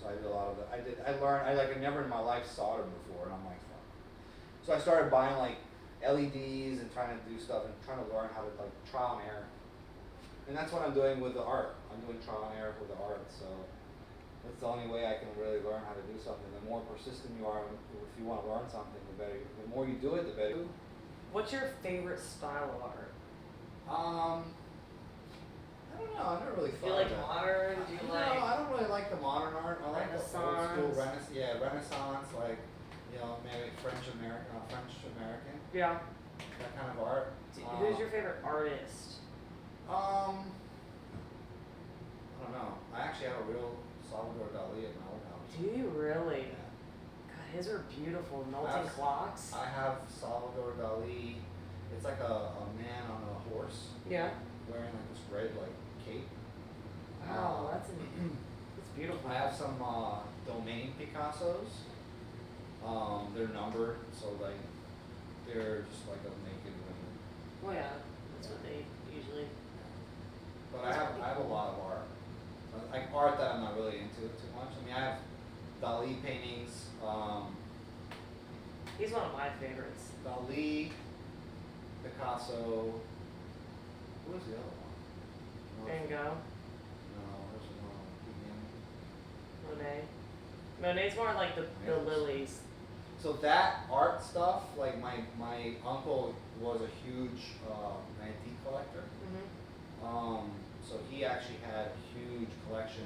Speaker 3: So I did a lot of that. I never in my life soldered before, and I'm like, fuck. So I started buying like LEDs and trying to do stuff and trying to learn how to like trial and error. And that's what I'm doing with the art. I'm doing trial and error with the art, so that's the only way I can really learn how to do something. The more persistent you are, if you want to learn something, the better. The more you do it, the better.
Speaker 4: What's your favorite style of art?
Speaker 3: I don't know. I never really
Speaker 4: Do
Speaker 3: thought.
Speaker 4: you like
Speaker 3: of that.
Speaker 4: modern? Do you
Speaker 3: No,
Speaker 4: like
Speaker 3: I don't really like the modern art. I like the old school
Speaker 4: Renaissance?
Speaker 3: Renaissance, like maybe French American,
Speaker 4: Yeah.
Speaker 3: that kind of art.
Speaker 4: Who's your favorite artist?
Speaker 3: I don't know. I actually have a real Salvador Dali at my old house.
Speaker 4: Do you really?
Speaker 3: Yeah.
Speaker 4: God, his are beautiful.
Speaker 3: I
Speaker 4: Melting
Speaker 3: have-
Speaker 4: clocks.
Speaker 3: I have Salvador Dali. It's like a man on a horse
Speaker 4: Yeah.
Speaker 3: wearing like this red like cape.
Speaker 4: Wow, that's beautiful.
Speaker 3: I have some domain Picassos. They're numbered, so like they're just like a naked women.
Speaker 4: Well, yeah, that's what they usually.
Speaker 3: But I have a lot of art, like art that I'm not really into too much. I mean, I have Dali paintings.
Speaker 4: He's one of my favorites.
Speaker 3: Dali, Picasso. Who was the other one?
Speaker 4: Van Gogh,
Speaker 3: No, there's another one.
Speaker 4: Monet. Monet's more like the
Speaker 3: Yes.
Speaker 4: lilies.
Speaker 3: So that art stuff, like my uncle was a huge antique collector.
Speaker 4: Mm-hmm.
Speaker 3: So he actually had a huge collection.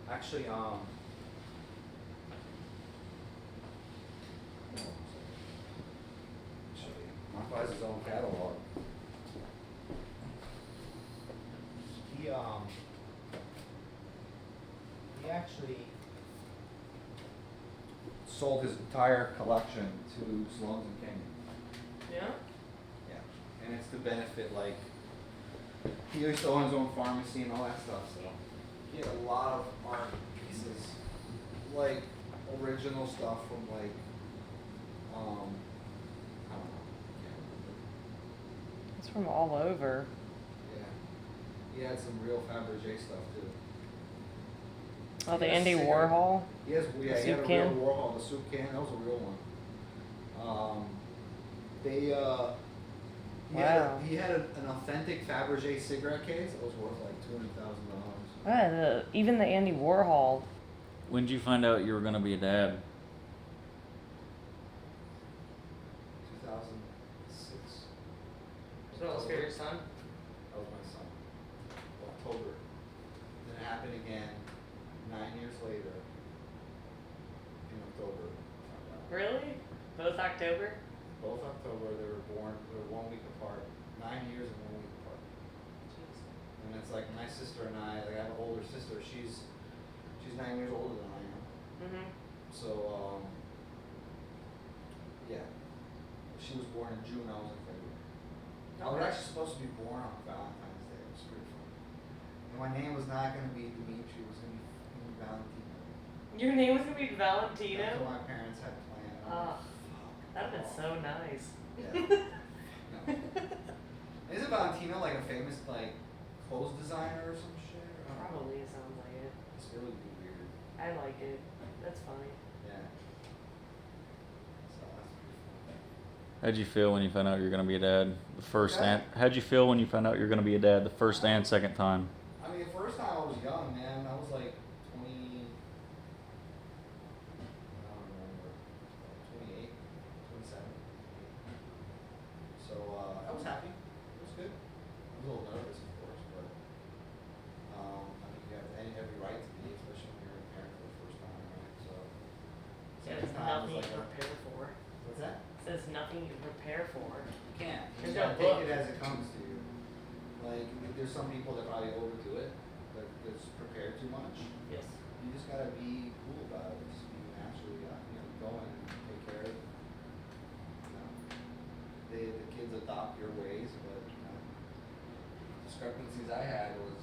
Speaker 3: Actually, Mark has his own catalog. He actually sold his entire collection to Sloan's in Kenya.
Speaker 4: Yeah.
Speaker 3: Yeah, and it's to benefit like he used to own his own pharmacy and all that stuff. So he had a lot of art pieces, like original stuff from like I don't know.
Speaker 4: It's from all over.
Speaker 3: Yeah, he had some real Fabergé stuff too.
Speaker 4: Oh, the
Speaker 3: He has
Speaker 4: Andy
Speaker 3: cigarette-
Speaker 4: Warhol.
Speaker 3: He has, yeah,
Speaker 4: The
Speaker 3: he had
Speaker 4: soup
Speaker 3: a
Speaker 4: can?
Speaker 3: real Warhol, the soup can. That was a real one. He had an authentic Fabergé cigarette case that was worth like $200,000.
Speaker 4: Even the Andy Warhol.
Speaker 2: When did you find out you were gonna be a dad?
Speaker 3: 2006.
Speaker 4: So that was for your son?
Speaker 3: That was my son. October. Then it happened again 9 years later. In October.
Speaker 4: Really? Both October?
Speaker 3: Both October. They were born. They were 1 week apart. 9 years and 1 week apart.
Speaker 4: Jeez.
Speaker 3: And it's like my sister and I. Like I have an older sister. She's 9 years older than I am.
Speaker 4: Mm-hmm.
Speaker 3: So yeah. She was born in June. I was in February. I was actually supposed to be born on Valentine's Day. It was pretty funny. And my name was not going to be Dimitri. It was going to be Valentino.
Speaker 4: Your name was gonna be Valentino?
Speaker 3: That's what my parents had planned.
Speaker 4: Ah, that'd have been so nice.
Speaker 3: Yeah. No. Isn't Valentino like a famous like clothes designer or some shit? I don't know.
Speaker 4: Probably sounds like it.
Speaker 3: It's really weird.
Speaker 4: I like it. That's funny.
Speaker 3: Yeah. So that's pretty funny.
Speaker 2: How'd you feel when you found out you were gonna be a dad? The first
Speaker 3: Okay.
Speaker 2: and how'd you feel when you found out you were gonna be a dad the first and second time?
Speaker 3: I mean, the first time I was young, man. I was like 20. I don't remember. 28, 27. So I was happy. It was good. I was a little nervous, of course, but I mean, you have every right to be, especially when you're a parent for the first time, right? So
Speaker 4: There's
Speaker 3: second time
Speaker 4: nothing
Speaker 3: was
Speaker 4: you
Speaker 3: like,
Speaker 4: can prepare for.
Speaker 3: what's that?
Speaker 4: There's nothing you can prepare for.
Speaker 3: You can't. You
Speaker 4: There's
Speaker 3: just gotta
Speaker 4: no
Speaker 3: take
Speaker 4: book.
Speaker 3: it as it comes to you. Like, there's some people that probably overdo it, that that's prepared too much.
Speaker 4: Yes.
Speaker 3: You just gotta be cool about it. Just be naturally, go in and take care of it. You know, the kids adopt your ways, but discrepancies I had was,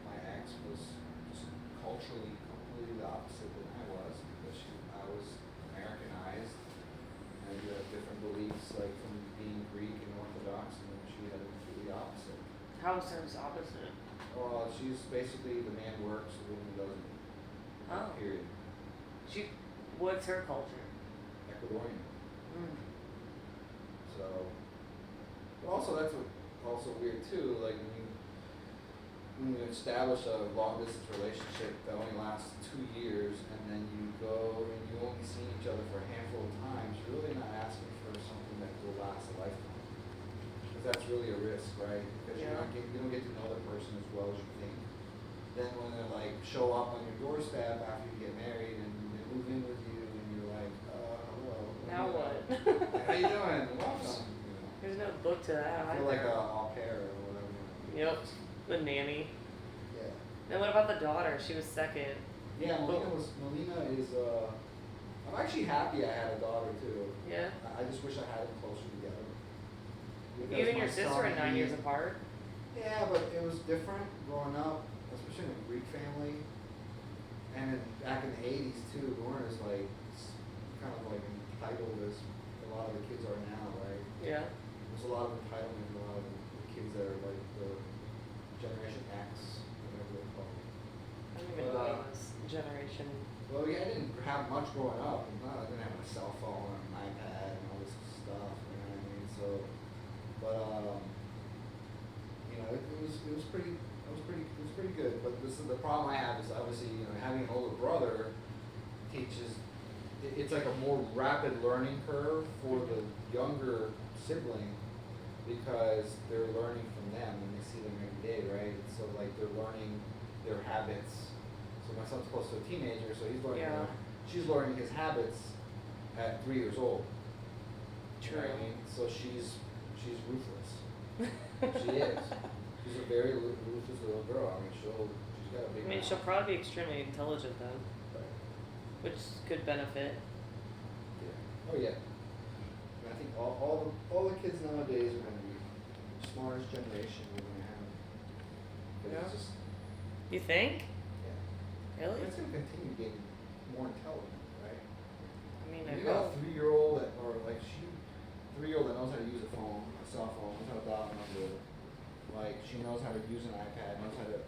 Speaker 3: my ex was just culturally completely the opposite than I was because I was Americanized, and you have different beliefs, like from being Greek and Orthodox, and she had the opposite.
Speaker 4: How is hers opposite?
Speaker 3: Well, she's basically the man works, the woman doesn't.
Speaker 4: Oh.
Speaker 3: Period.
Speaker 4: What's her culture?
Speaker 3: Ecuadorian.
Speaker 4: Mm.
Speaker 3: So, but also that's what also weird too. Like when when you establish a long distance relationship that only lasts 2 years, and then you go and you only see each other for a handful of times, you're really not asking for something that will last a lifetime. Because that's really a risk, right? Because
Speaker 4: Yeah.
Speaker 3: you don't get to know the person as well as you think. Then when they like show up on your doorstep after you get married and they move in with you, and you're like, hello.
Speaker 4: Now what?
Speaker 3: How you doing? Welcome. You know.
Speaker 4: There's no book to that.
Speaker 3: I feel like
Speaker 4: either.
Speaker 3: a au pair or whatever.
Speaker 4: Yep. The nanny.
Speaker 3: Yeah.
Speaker 4: And what about the daughter? She was second.
Speaker 3: Yeah, Melina is, I'm actually happy I had a daughter too.
Speaker 4: Yeah.
Speaker 3: I just wish I had them closer together.
Speaker 4: You
Speaker 3: Because
Speaker 4: and
Speaker 3: my
Speaker 4: your sister
Speaker 3: son,
Speaker 4: are 9 years
Speaker 3: he-
Speaker 4: apart.
Speaker 3: Yeah, but it was different growing up, especially in a Greek family. And back in the 80s too, we weren't as like, kind of like entitled as a lot of the kids are now, right?
Speaker 4: Yeah.
Speaker 3: There's a lot of entitlement, a lot of the kids that are like the Generation X, whatever they're called.
Speaker 4: I don't even know what this generation.
Speaker 3: Well, yeah, I didn't have much growing up. I didn't have a cell phone or an iPad and all this stuff. You know what I mean? So, but you know, it was pretty good. But this is the problem I have is obviously, you know, having an older brother teaches. It's like a more rapid learning curve for the younger sibling because they're learning from them and they see them every day, right? So like they're learning their habits. So my son's close to a teenager, so he's learning.
Speaker 4: Yeah.
Speaker 3: She's learning his habits at 3 years old. You know what I
Speaker 4: True.
Speaker 3: mean? So she's ruthless. She is. She's a very ruthless little girl. I mean, she's got a big.
Speaker 4: I mean, she'll
Speaker 3: mouth.
Speaker 4: probably be extremely intelligent then,
Speaker 3: Right.
Speaker 4: which could benefit.
Speaker 3: Yeah. Oh yeah. And I think all the kids nowadays are going to be the smartest generation we're going to have. 'Cause
Speaker 4: Yeah.
Speaker 3: It's just,
Speaker 4: You think?
Speaker 3: yeah.
Speaker 4: Really?
Speaker 3: It's going to continue getting more intelligent, right?
Speaker 4: I mean, I
Speaker 3: You got a
Speaker 4: hope.
Speaker 3: 3-year-old that, or like 3-year-old that knows how to use a phone, a cell phone, knows how to dial a number. Like she knows how to use an iPad, knows how to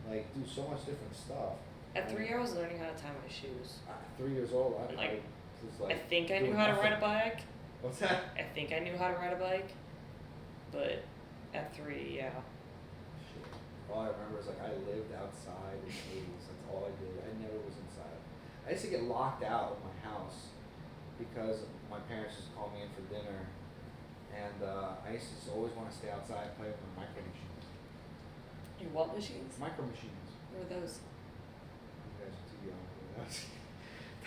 Speaker 3: like do so much different stuff.
Speaker 4: At
Speaker 3: And
Speaker 4: 3 years, I was learning how to tie my shoes.
Speaker 3: At 3 years old, I
Speaker 4: Like,
Speaker 3: was
Speaker 4: I
Speaker 3: like.
Speaker 4: think I knew
Speaker 3: doing
Speaker 4: how to ride a
Speaker 3: nothing.
Speaker 4: bike.
Speaker 3: What's that?
Speaker 4: I think I knew how to ride a bike, but at 3, yeah.
Speaker 3: Shit. All I remember is like I lived outside in the 80s. That's all I did. I never was inside. I used to get locked out of my house because my parents just called me in for dinner, and I used to just always want to stay outside and play with my micro machines.
Speaker 4: Your what machines?
Speaker 3: Micro machines.
Speaker 4: What were those?
Speaker 3: You guys are too young for that.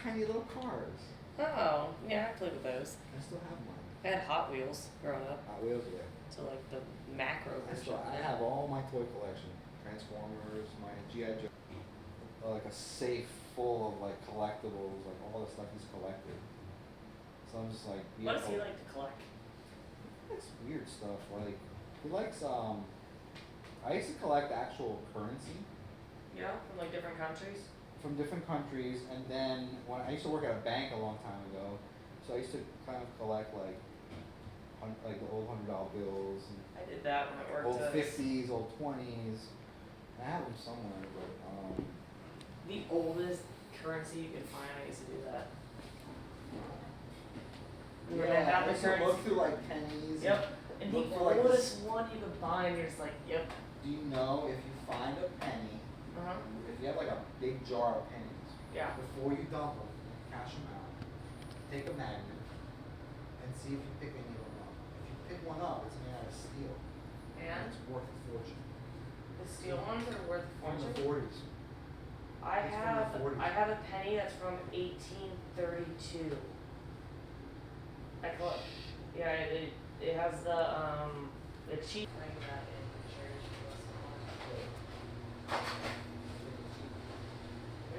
Speaker 3: Tiny little cars.
Speaker 4: Oh, yeah, I played with those.
Speaker 3: I still have mine.
Speaker 4: I had Hot Wheels growing up,
Speaker 3: Hot Wheels, yeah.
Speaker 4: so like the macro version.
Speaker 3: I have all my toy collection. Transformers, my G.I. Joe. Like a safe full of like collectibles, like all the stuff he's collected. So I'm just like.
Speaker 4: What does he like to collect?
Speaker 3: It's weird stuff. Like he likes I used to collect actual currency
Speaker 4: Yeah, from like different countries.
Speaker 3: from different countries, and then when I used to work at a bank a long time ago, so I used to kind of collect like the old $100 bills and
Speaker 4: I did that when I worked
Speaker 3: old
Speaker 4: as
Speaker 3: 50s, old 20s. I have them somewhere, but
Speaker 4: the oldest currency you could find. I used to do that. Where they
Speaker 3: yeah,
Speaker 4: have
Speaker 3: I
Speaker 4: the
Speaker 3: used to
Speaker 4: currency.
Speaker 3: look through like pennies.
Speaker 4: Yep. And the
Speaker 3: look for, like,
Speaker 4: oldest one you could buy, and you're just like, yep.
Speaker 3: Do you know if you find a penny,
Speaker 4: Uh huh.
Speaker 3: if you have like a big jar of pennies,
Speaker 4: Yeah.
Speaker 3: before you dump them, cash them out, take a magnet, and see if you pick any of them up. If you pick one up, it's made out of steel.
Speaker 4: And
Speaker 3: It's worth a fortune.
Speaker 4: the steel ones are worth a
Speaker 3: From the
Speaker 4: fortune.
Speaker 3: 40s.
Speaker 4: I
Speaker 3: It's from the
Speaker 4: have
Speaker 3: 40s.
Speaker 4: I have a penny that's from 1832. I call it. Yeah, it has the cheap. Bring that in the church.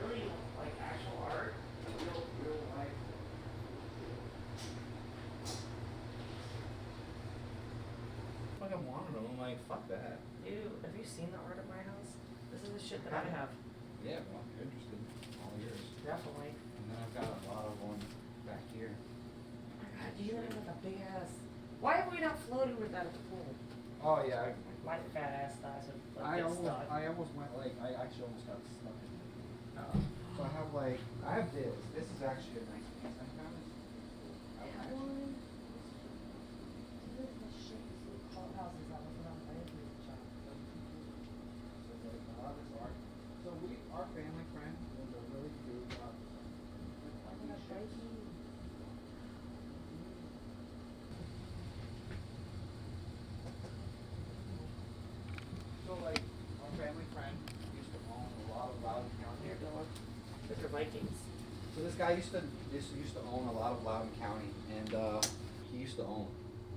Speaker 4: Really like actual art, real life.
Speaker 3: Fucking wanted them. I'm like, fuck that.
Speaker 4: Dude, have you seen the art of my house? This is the shit that I have.
Speaker 3: Yeah, well, you're interested. All yours.
Speaker 4: Definitely.
Speaker 3: And then I've got a lot of one back here.
Speaker 4: Oh my god, you live with a big ass. Why have we not floated with that at the pool?
Speaker 3: Oh yeah,
Speaker 4: My fat ass thighs would like,
Speaker 3: I
Speaker 4: get
Speaker 3: almost,
Speaker 4: stuck.
Speaker 3: I almost went like, I actually almost got stuck in it. So I have like, I have this. This is actually a nice piece. I found it. I actually-
Speaker 4: Vikings?
Speaker 3: So this guy used to own a lot of Loudoun County, and he used to own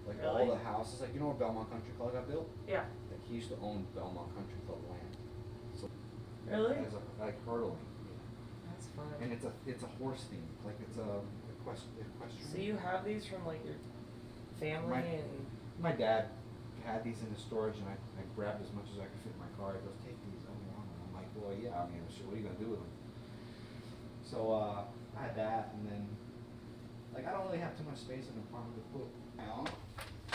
Speaker 3: like
Speaker 4: Really?
Speaker 3: all the houses. Like, you know where Belmont Country Club got built?
Speaker 4: Yeah.
Speaker 3: Like, he used to own Belmont Country Club land. So
Speaker 4: Really?
Speaker 3: as a, like hurdling,
Speaker 4: That's fun.
Speaker 3: and it's a horse theme. Like it's a equestrian.
Speaker 4: So you have these from like your family and.
Speaker 3: My dad had these in the storage, and I grabbed as much as I could fit in my car. He goes, take these, I want them. I'm like, well, yeah, I mean, shit, what are you gonna do with them? So I had that, and then like I don't really have too much space in the apartment to put my own.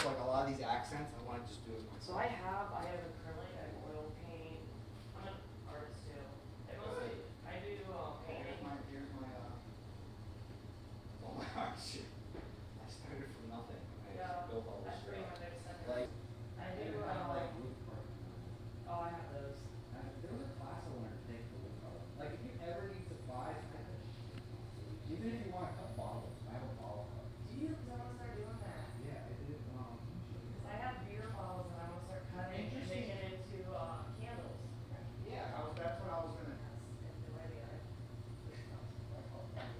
Speaker 3: So like a lot of these accents, I want to just do it myself.
Speaker 4: So I have acrylic, I have oil paint. I'm an artist too. I do painting.
Speaker 3: Here's my oh my art shit. I started from nothing. I just built all this
Speaker 4: That's pretty
Speaker 3: shit.
Speaker 4: much it.
Speaker 3: Like,
Speaker 4: I do
Speaker 3: like wood carving.
Speaker 4: oh, I have those.
Speaker 3: There was a class I wanted to take for wood color. Like if you ever need supplies, even if you want to cut bottles, I have a bottle cutter.
Speaker 4: Do you? Because I want to start doing that.
Speaker 3: Yeah, I did.
Speaker 4: Because I have beer bottles and I want to start cutting and
Speaker 3: Interesting.
Speaker 4: making it into candles.
Speaker 3: Yeah, that's what I was gonna.
Speaker 4: That's the way they are. So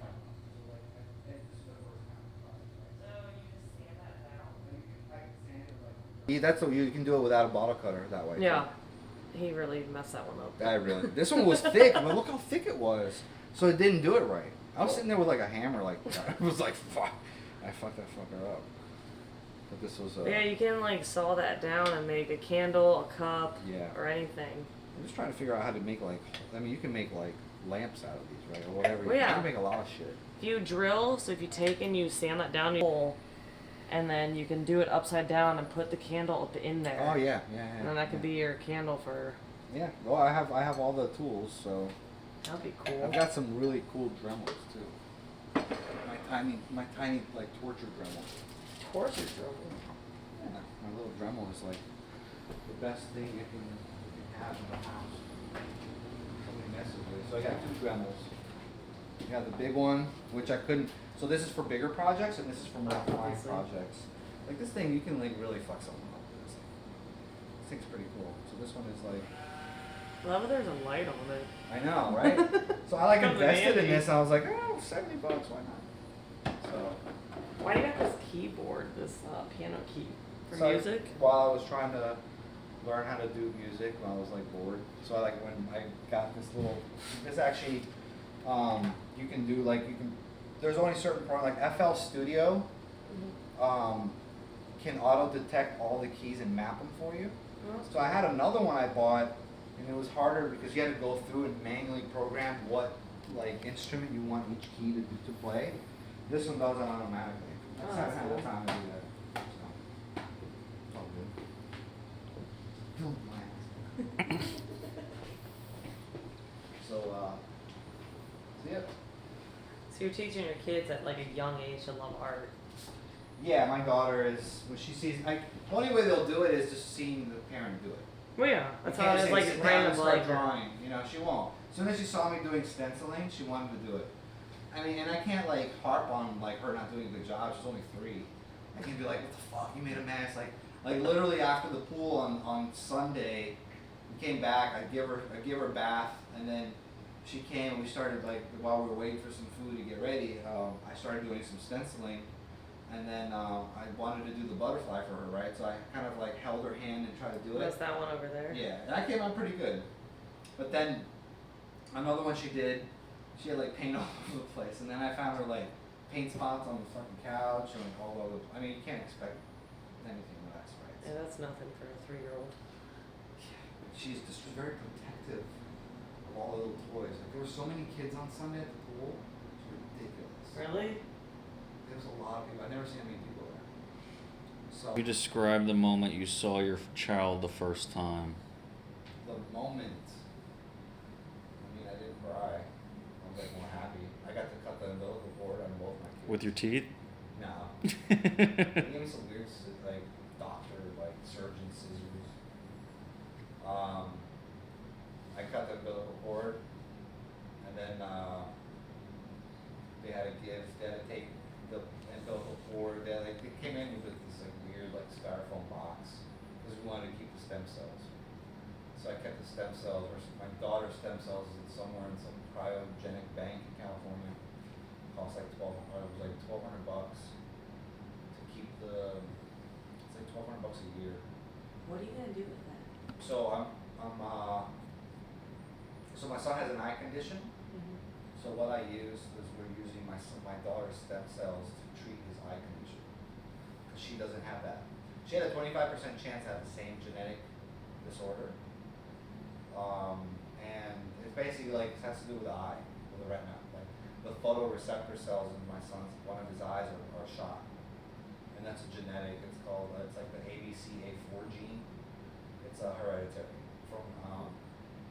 Speaker 4: you just sand that down.
Speaker 3: That's you can do it without a bottle cutter that way.
Speaker 4: Yeah. He really messed that one up.
Speaker 3: I really. This one was thick, but look how thick it was. So it didn't do it right. I was sitting there with like a hammer, like I was like, fuck, I fucked that fucker up. But this was.
Speaker 4: Yeah, you can like saw that down and make a candle, a cup,
Speaker 3: Yeah.
Speaker 4: or anything.
Speaker 3: I'm just trying to figure out how to make like. I mean, you can make like lamps out of these, right, or whatever.
Speaker 4: Well,
Speaker 3: You
Speaker 4: yeah.
Speaker 3: can make a lot of shit.
Speaker 4: If you drill, so if you take and you sand that down, you hole, and then you can do it upside down and put the candle up in there.
Speaker 3: Oh yeah.
Speaker 4: And then that could be your candle for.
Speaker 3: Yeah. Well, I have all the tools, so.
Speaker 4: That'd be cool.
Speaker 3: I've got some really cool Dremels too. My tiny like torture Dremel.
Speaker 4: Torture drill.
Speaker 3: Yeah, my little Dremel is like the best thing you can have in the house. Nobody messes with it. So I got two Dremels. You got the big one, which I couldn't. So this is for bigger projects, and this is for more fine
Speaker 4: Obviously.
Speaker 3: projects. Like this thing, you can like really fuck something up with this. This thing's pretty cool. So this one is like.
Speaker 4: Love that there's a light on it.
Speaker 3: I know, right? So I like
Speaker 4: Comes in
Speaker 3: invested in
Speaker 4: handy.
Speaker 3: this, and I was like, oh, $70, why not? So.
Speaker 4: Why do you got this keyboard, this piano key for
Speaker 3: So
Speaker 4: music?
Speaker 3: While I was trying to learn how to do music, when I was like bored. So I like when I got this actually, you can do like there's only certain programs like FL Studio, can auto detect all the keys and map them for you. So I had another one I bought, and it was harder because you had to go through and manually program what like instrument you want each key to play. This one does it automatically. I just haven't had the time to do that. So, it's all good. Film my ass. So yeah.
Speaker 4: So you're teaching your kids at like a young age to love art.
Speaker 3: Yeah, my daughter is, when she sees, the only way they'll do it is just seeing the parent do it.
Speaker 4: Well, yeah, that's
Speaker 3: You
Speaker 4: how
Speaker 3: can't
Speaker 4: it is.
Speaker 3: say,
Speaker 4: Like
Speaker 3: "Sit down
Speaker 4: random
Speaker 3: and start
Speaker 4: like.
Speaker 3: drawing. You know, she won't. As soon as she saw me doing stenciling, she wanted to do it. I mean, and I can't like harp on like her not doing a good job. She's only 3. I can't be like, what the fuck, you made a mess. Like literally after the pool on Sunday, we came back. I give her a bath, and then she came and we started like while we were waiting for some food to get ready. I started doing some stenciling. And then I wanted to do the butterfly for her, right? So I kind of like held her hand and tried to do it.
Speaker 4: That's that one over there.
Speaker 3: Yeah, and I came out pretty good. But then another one she did, she had like paint all over the place, and then I found her like paint spots on the fucking couch and like all over. I mean, you can't expect anything less, right?
Speaker 4: Yeah, that's nothing for a 3-year-old.
Speaker 3: She's just very protective of all the little toys. Like there were so many kids on Sunday at the pool. It was ridiculous.
Speaker 4: Really?
Speaker 3: There was a lot of people. I've never seen that many people there. So
Speaker 2: You describe the moment you saw your child the first time.
Speaker 3: the moment, I mean, I didn't cry. I was like more happy. I got to cut the umbilical cord on both my kids.
Speaker 2: With your teeth?
Speaker 3: No. They gave me some weird, like, doctor, like, surgeon scissors. I cut the umbilical cord, and then they had to take the umbilical cord. They came in with this like weird like styrofoam box because we wanted to keep the stem cells. So So I kept the stem cells. My daughter's stem cells is somewhere in some cryogenic bank in California. It costs like $1,200 to keep the. It's like $1,200 a year.
Speaker 4: What are you gonna do with that?
Speaker 3: So so my son has an eye condition.
Speaker 4: Mm-hmm.
Speaker 3: So what I use is we're using my daughter's stem cells to treat his eye condition. Because she doesn't have that. She had a 25% chance to have the same genetic disorder. And it's basically like, it has to do with the eye, with the retina. Like the photoreceptor cells in my son's, one of his eyes are shot. And that's a genetic, it's called, it's like the ABCA4 gene. It's a hereditary.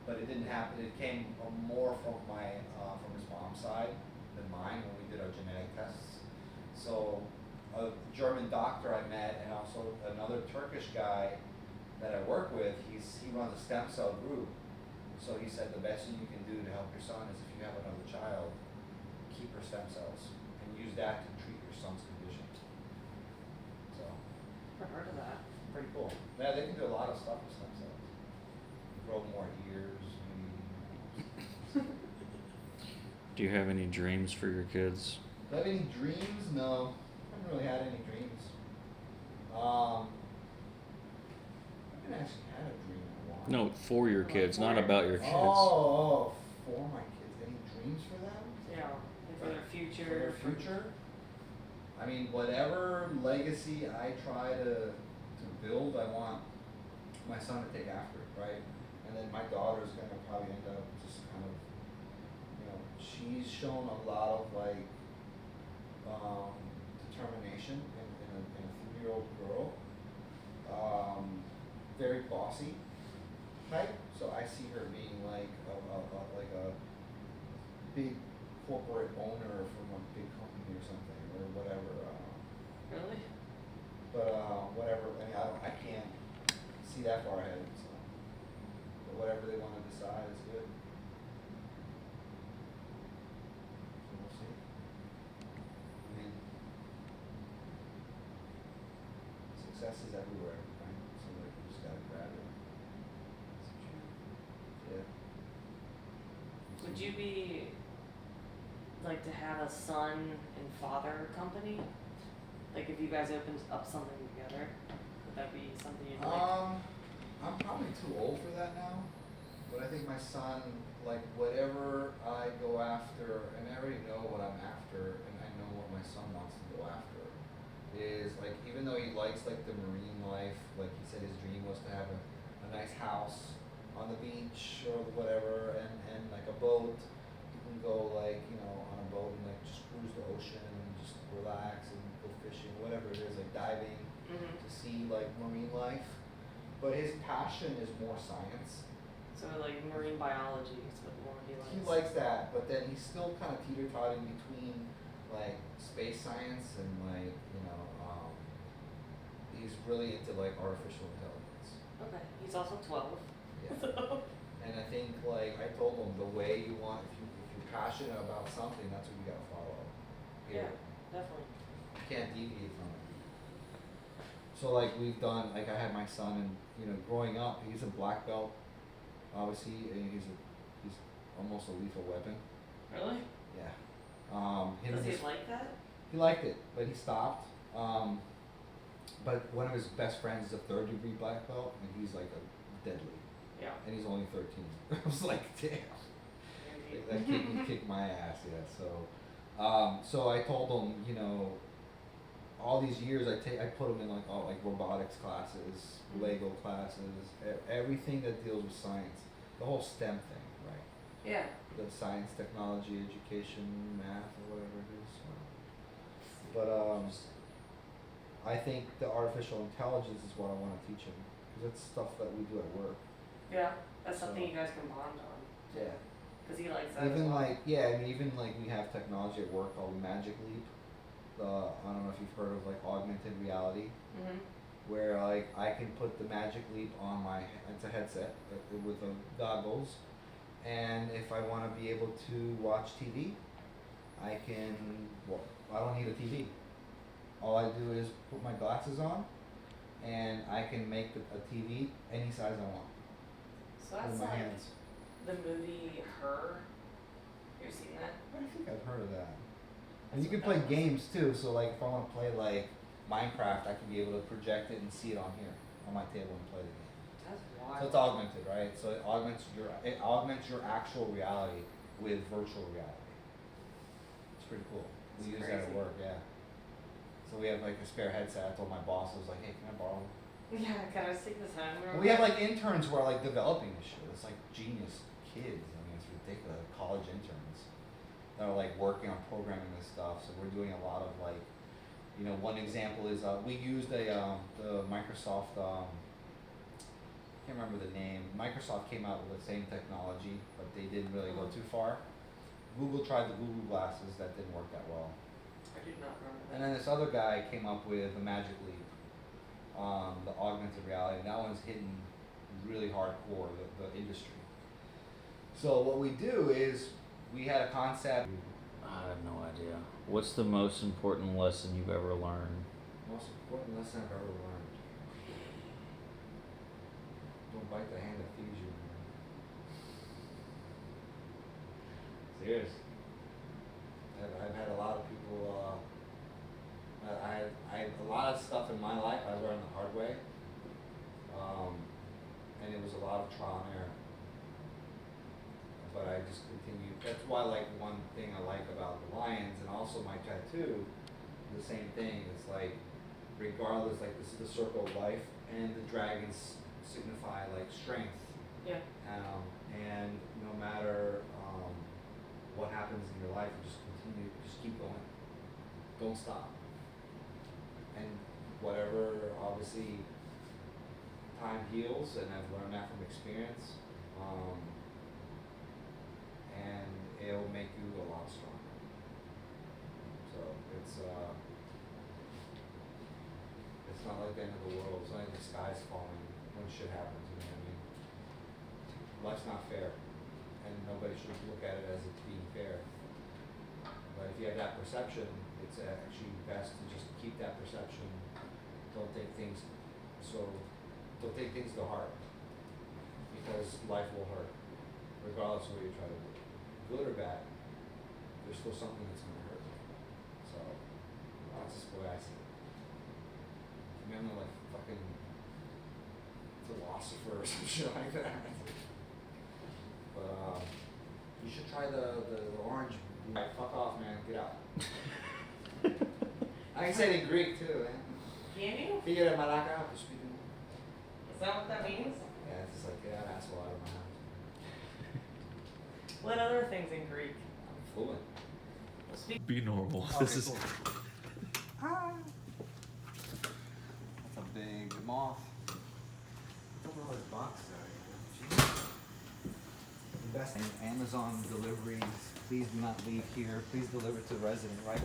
Speaker 3: But it didn't happen, it came more from from his mom's side than mine when we did our genetic tests. So a German doctor I met, and also another Turkish guy that I work with, he runs a stem cell group. So he said the best thing you can do to help your son is if you have another child, keep her stem cells and use that to treat your son's condition. So
Speaker 4: Never heard of that.
Speaker 3: pretty cool. Yeah, they can do a lot of stuff with stem cells. Grow more ears, maybe.
Speaker 2: Do you have any dreams for your kids?
Speaker 3: Do I have any dreams? No, I haven't really had any dreams. I haven't actually had a dream in a while.
Speaker 2: No, for your kids, not about your kids.
Speaker 3: Oh, for my kids. Any dreams for them?
Speaker 4: Yeah, and for their future.
Speaker 3: For their future? I mean, whatever legacy I try to build, I want my son to take after it, right? And then my daughter's gonna probably end up just kind of, she's shown a lot of like determination in a 3-year-old girl. Very bossy type. So I see her being like a big corporate owner from a big company or something or whatever.
Speaker 4: Really?
Speaker 3: But whatever. I mean, I can't see that far ahead. So, but whatever they want to decide is good. So we'll see. I mean, success is everywhere, right? So like, you just gotta grab it. Yeah.
Speaker 4: Would you be like to have a son and father company? Like if you guys opened up something together, would that be something you'd like?
Speaker 3: I'm probably too old for that now, but I think my son, like whatever I go after, and I already know what I'm after, and I know what my son wants to go after, is like, even though he likes like the marine life, like he said his dream was to have a nice house on the beach or whatever, and like a boat, you can go like, on a boat and like just cruise the ocean and just relax and go fishing, whatever it is, like diving,
Speaker 4: Mm-hmm.
Speaker 3: to see like marine life. But his passion is more science.
Speaker 4: So like marine biology is what one he likes.
Speaker 3: He likes that, but then he's still kind of teeter-totting between like space science and like, he's really into like artificial intelligence.
Speaker 4: Okay, he's also 12.
Speaker 3: Yeah. And I think like I told him, the way you want, if you're passionate about something, that's what you gotta follow.
Speaker 4: Yeah, definitely.
Speaker 3: You can't deviate from it. So like we've done, like I had my son, and growing up, he's a black belt. Obviously, and he's almost a lethal weapon.
Speaker 4: Really?
Speaker 3: Yeah.
Speaker 4: Does he like that?
Speaker 3: He liked it, but he stopped. But one of his best friends is a 3rd-degree black belt, and he's like a deadly.
Speaker 4: Yeah.
Speaker 3: And he's only 13. I was like, damn. That kid can kick my ass, yeah. So I told him, all these years I put him in like robotics classes, Lego classes, everything that deals with science, the whole STEM thing, right?
Speaker 4: Yeah.
Speaker 3: The science, technology, education, math, or whatever it is. But I think the artificial intelligence is what I want to teach him, because it's stuff that we do at work.
Speaker 4: Yeah, that's something
Speaker 3: So-
Speaker 4: you guys can bond on.
Speaker 3: Yeah.
Speaker 4: Because he likes that as
Speaker 3: Even
Speaker 4: well.
Speaker 3: even we have technology at work called Magic Leap. I don't know if you've heard of like augmented reality,
Speaker 4: Mm-hmm.
Speaker 3: where like I can put the Magic Leap on it's a headset with goggles, and if I want to be able to watch TV, I can. Well, I don't need a TV. All I do is put my glasses on, and I can make a TV any size I want.
Speaker 4: So that's
Speaker 3: with my
Speaker 4: like
Speaker 3: hands.
Speaker 4: the movie Her. You ever seen that?
Speaker 3: I think I've heard of that. And
Speaker 4: That's
Speaker 3: you can
Speaker 4: what
Speaker 3: play
Speaker 4: that was.
Speaker 3: games too. So like if I want to play like Minecraft, I can be able to project it and see it on here on my table and play the game.
Speaker 4: That's
Speaker 3: So
Speaker 4: wild.
Speaker 3: it's augmented, right? So it augments your actual reality with virtual reality. It's pretty cool. We
Speaker 4: That's
Speaker 3: use that at
Speaker 4: crazy.
Speaker 3: work, yeah. So we have like a spare headset. I told my boss, I was like, hey, can I borrow one?
Speaker 4: Yeah, can I stick this home?
Speaker 3: Well, we have like interns who are like developing this shit. It's like genius kids. I mean, it's ridiculous. College interns that are like working on programming this stuff. So we're doing a lot of like, you know, one example is we used the Microsoft. Can't remember the name. Microsoft came out with the same technology, but they didn't really go too far. Google tried the Google glasses. That didn't work that well.
Speaker 4: I did not remember that.
Speaker 3: And then this other guy came up with the Magic Leap, the augmented reality, and that one's hitting really hardcore the industry. So what we do is we had a concept.
Speaker 1: I have no idea. What's the most important lesson you've ever learned?
Speaker 3: Most important lesson I've ever learned. Don't bite the hand that feeds you. Serious. I've had a lot of people. I a lot of stuff in my life I learned the hard way, and it was a lot of trial and error. But I just continue. That's why, like, one thing I like about the lions and also my tattoo, the same thing. It's like, regardless, like this is the circle of life, and the dragons signify like strength.
Speaker 4: Yeah.
Speaker 3: And no matter what happens in your life, you just continue, just keep going. Don't stop. And whatever, obviously, time heals, and I've learned that from experience. And it'll make you a lot stronger. So it's not like the end of the world. It's not like the sky's falling when shit happens. You know what I mean? Life's not fair, and nobody should look at it as it's being fair. But if you have that perception, it's actually best to just keep that perception. Don't take things to heart, because life will hurt, regardless of what you try to do. Good or bad, there's still something that's going to hurt. So that's just the way I see it. Maybe I'm not like fucking philosopher or some shit like that. But you should try the orange. Right, fuck off, man. Get out. I can say it in Greek too, man.
Speaker 4: Can you?
Speaker 3: Figure malaca, to speak in.
Speaker 4: Is that what that means?
Speaker 3: Yeah, it's just like, get that asshole out of my house.
Speaker 4: What other things in Greek?
Speaker 3: I'm fluent.
Speaker 4: Well, speak.
Speaker 2: Be normal.
Speaker 3: Okay,
Speaker 2: This is.
Speaker 3: cool. That's a big moth. I don't know this box there. The best thing, Amazon deliveries. Please do not leave here. Please deliver to the resident, right?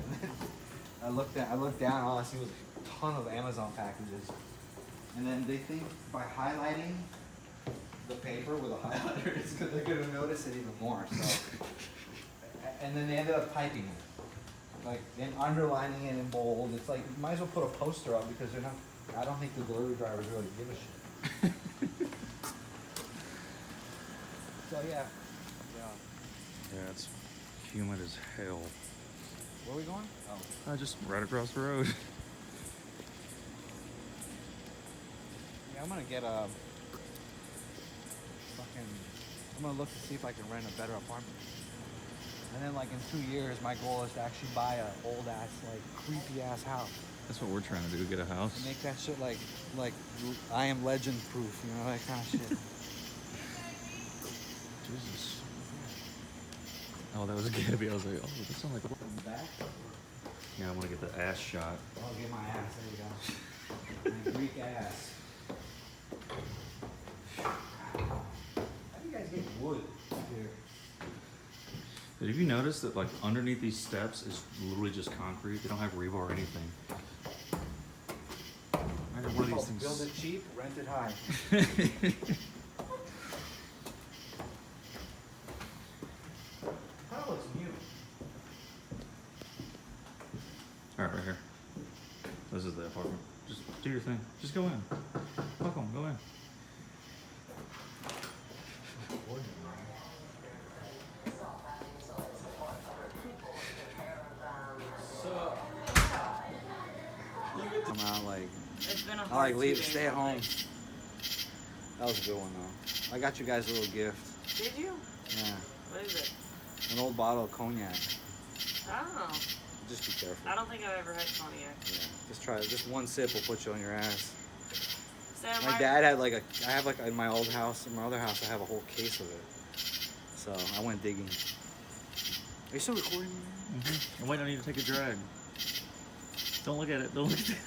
Speaker 3: I looked down, all I see was a ton of Amazon packages. And then they think by highlighting the paper with a highlighter, they're gonna notice it even more. So, and then they ended up typing it, like then underlining it in bold. It's like you might as well put a poster up, because they're not. I don't think the delivery drivers really give a shit. So yeah.
Speaker 2: Yeah, it's humid as hell.
Speaker 3: Where are we going? Oh.
Speaker 2: Just right across the road.
Speaker 3: Yeah, I'm gonna get a I'm gonna look to see if I can rent a better apartment. And then, like, in 2 years, my goal is to actually buy a old ass, like, creepy ass house.
Speaker 2: That's what we're trying to do, get a house.
Speaker 3: And make that shit like I Am Legend proof, you know, that kind of shit.
Speaker 2: Jesus. Oh, that was a Gabby. I was like, oh, that sounds like a...
Speaker 3: Back?
Speaker 2: Yeah, I want to get the ass shot.
Speaker 3: I'll get my ass. There you go. My Greek ass. How do you guys get wood here?
Speaker 2: Have you noticed that, like, underneath these steps is literally just concrete? They don't have rebar or anything. Imagine one of these things.
Speaker 3: Build it cheap, rent it high. That looks new.
Speaker 2: Alright, right here. This is the apartment. Just do your thing. Just go in. Fuck 'em, go in.
Speaker 3: I like
Speaker 4: hard
Speaker 3: leave,
Speaker 4: two-day
Speaker 3: stay at home.
Speaker 4: Olympics.
Speaker 3: That was a good one though. I got you guys a little gift.
Speaker 4: Did you?
Speaker 3: Yeah.
Speaker 4: What is it?
Speaker 3: An old bottle of cognac.
Speaker 4: Oh.
Speaker 3: Just be careful.
Speaker 4: I don't think I've ever had cognac.
Speaker 3: Yeah. Just try it. Just one sip will put you on your ass.
Speaker 4: So
Speaker 3: My dad had like I have like in my old house, in my other house, I have a whole case of it. So I went digging. Are you still recording?
Speaker 2: I'm waiting on you to take a drag. Don't look at it. Don't look at it.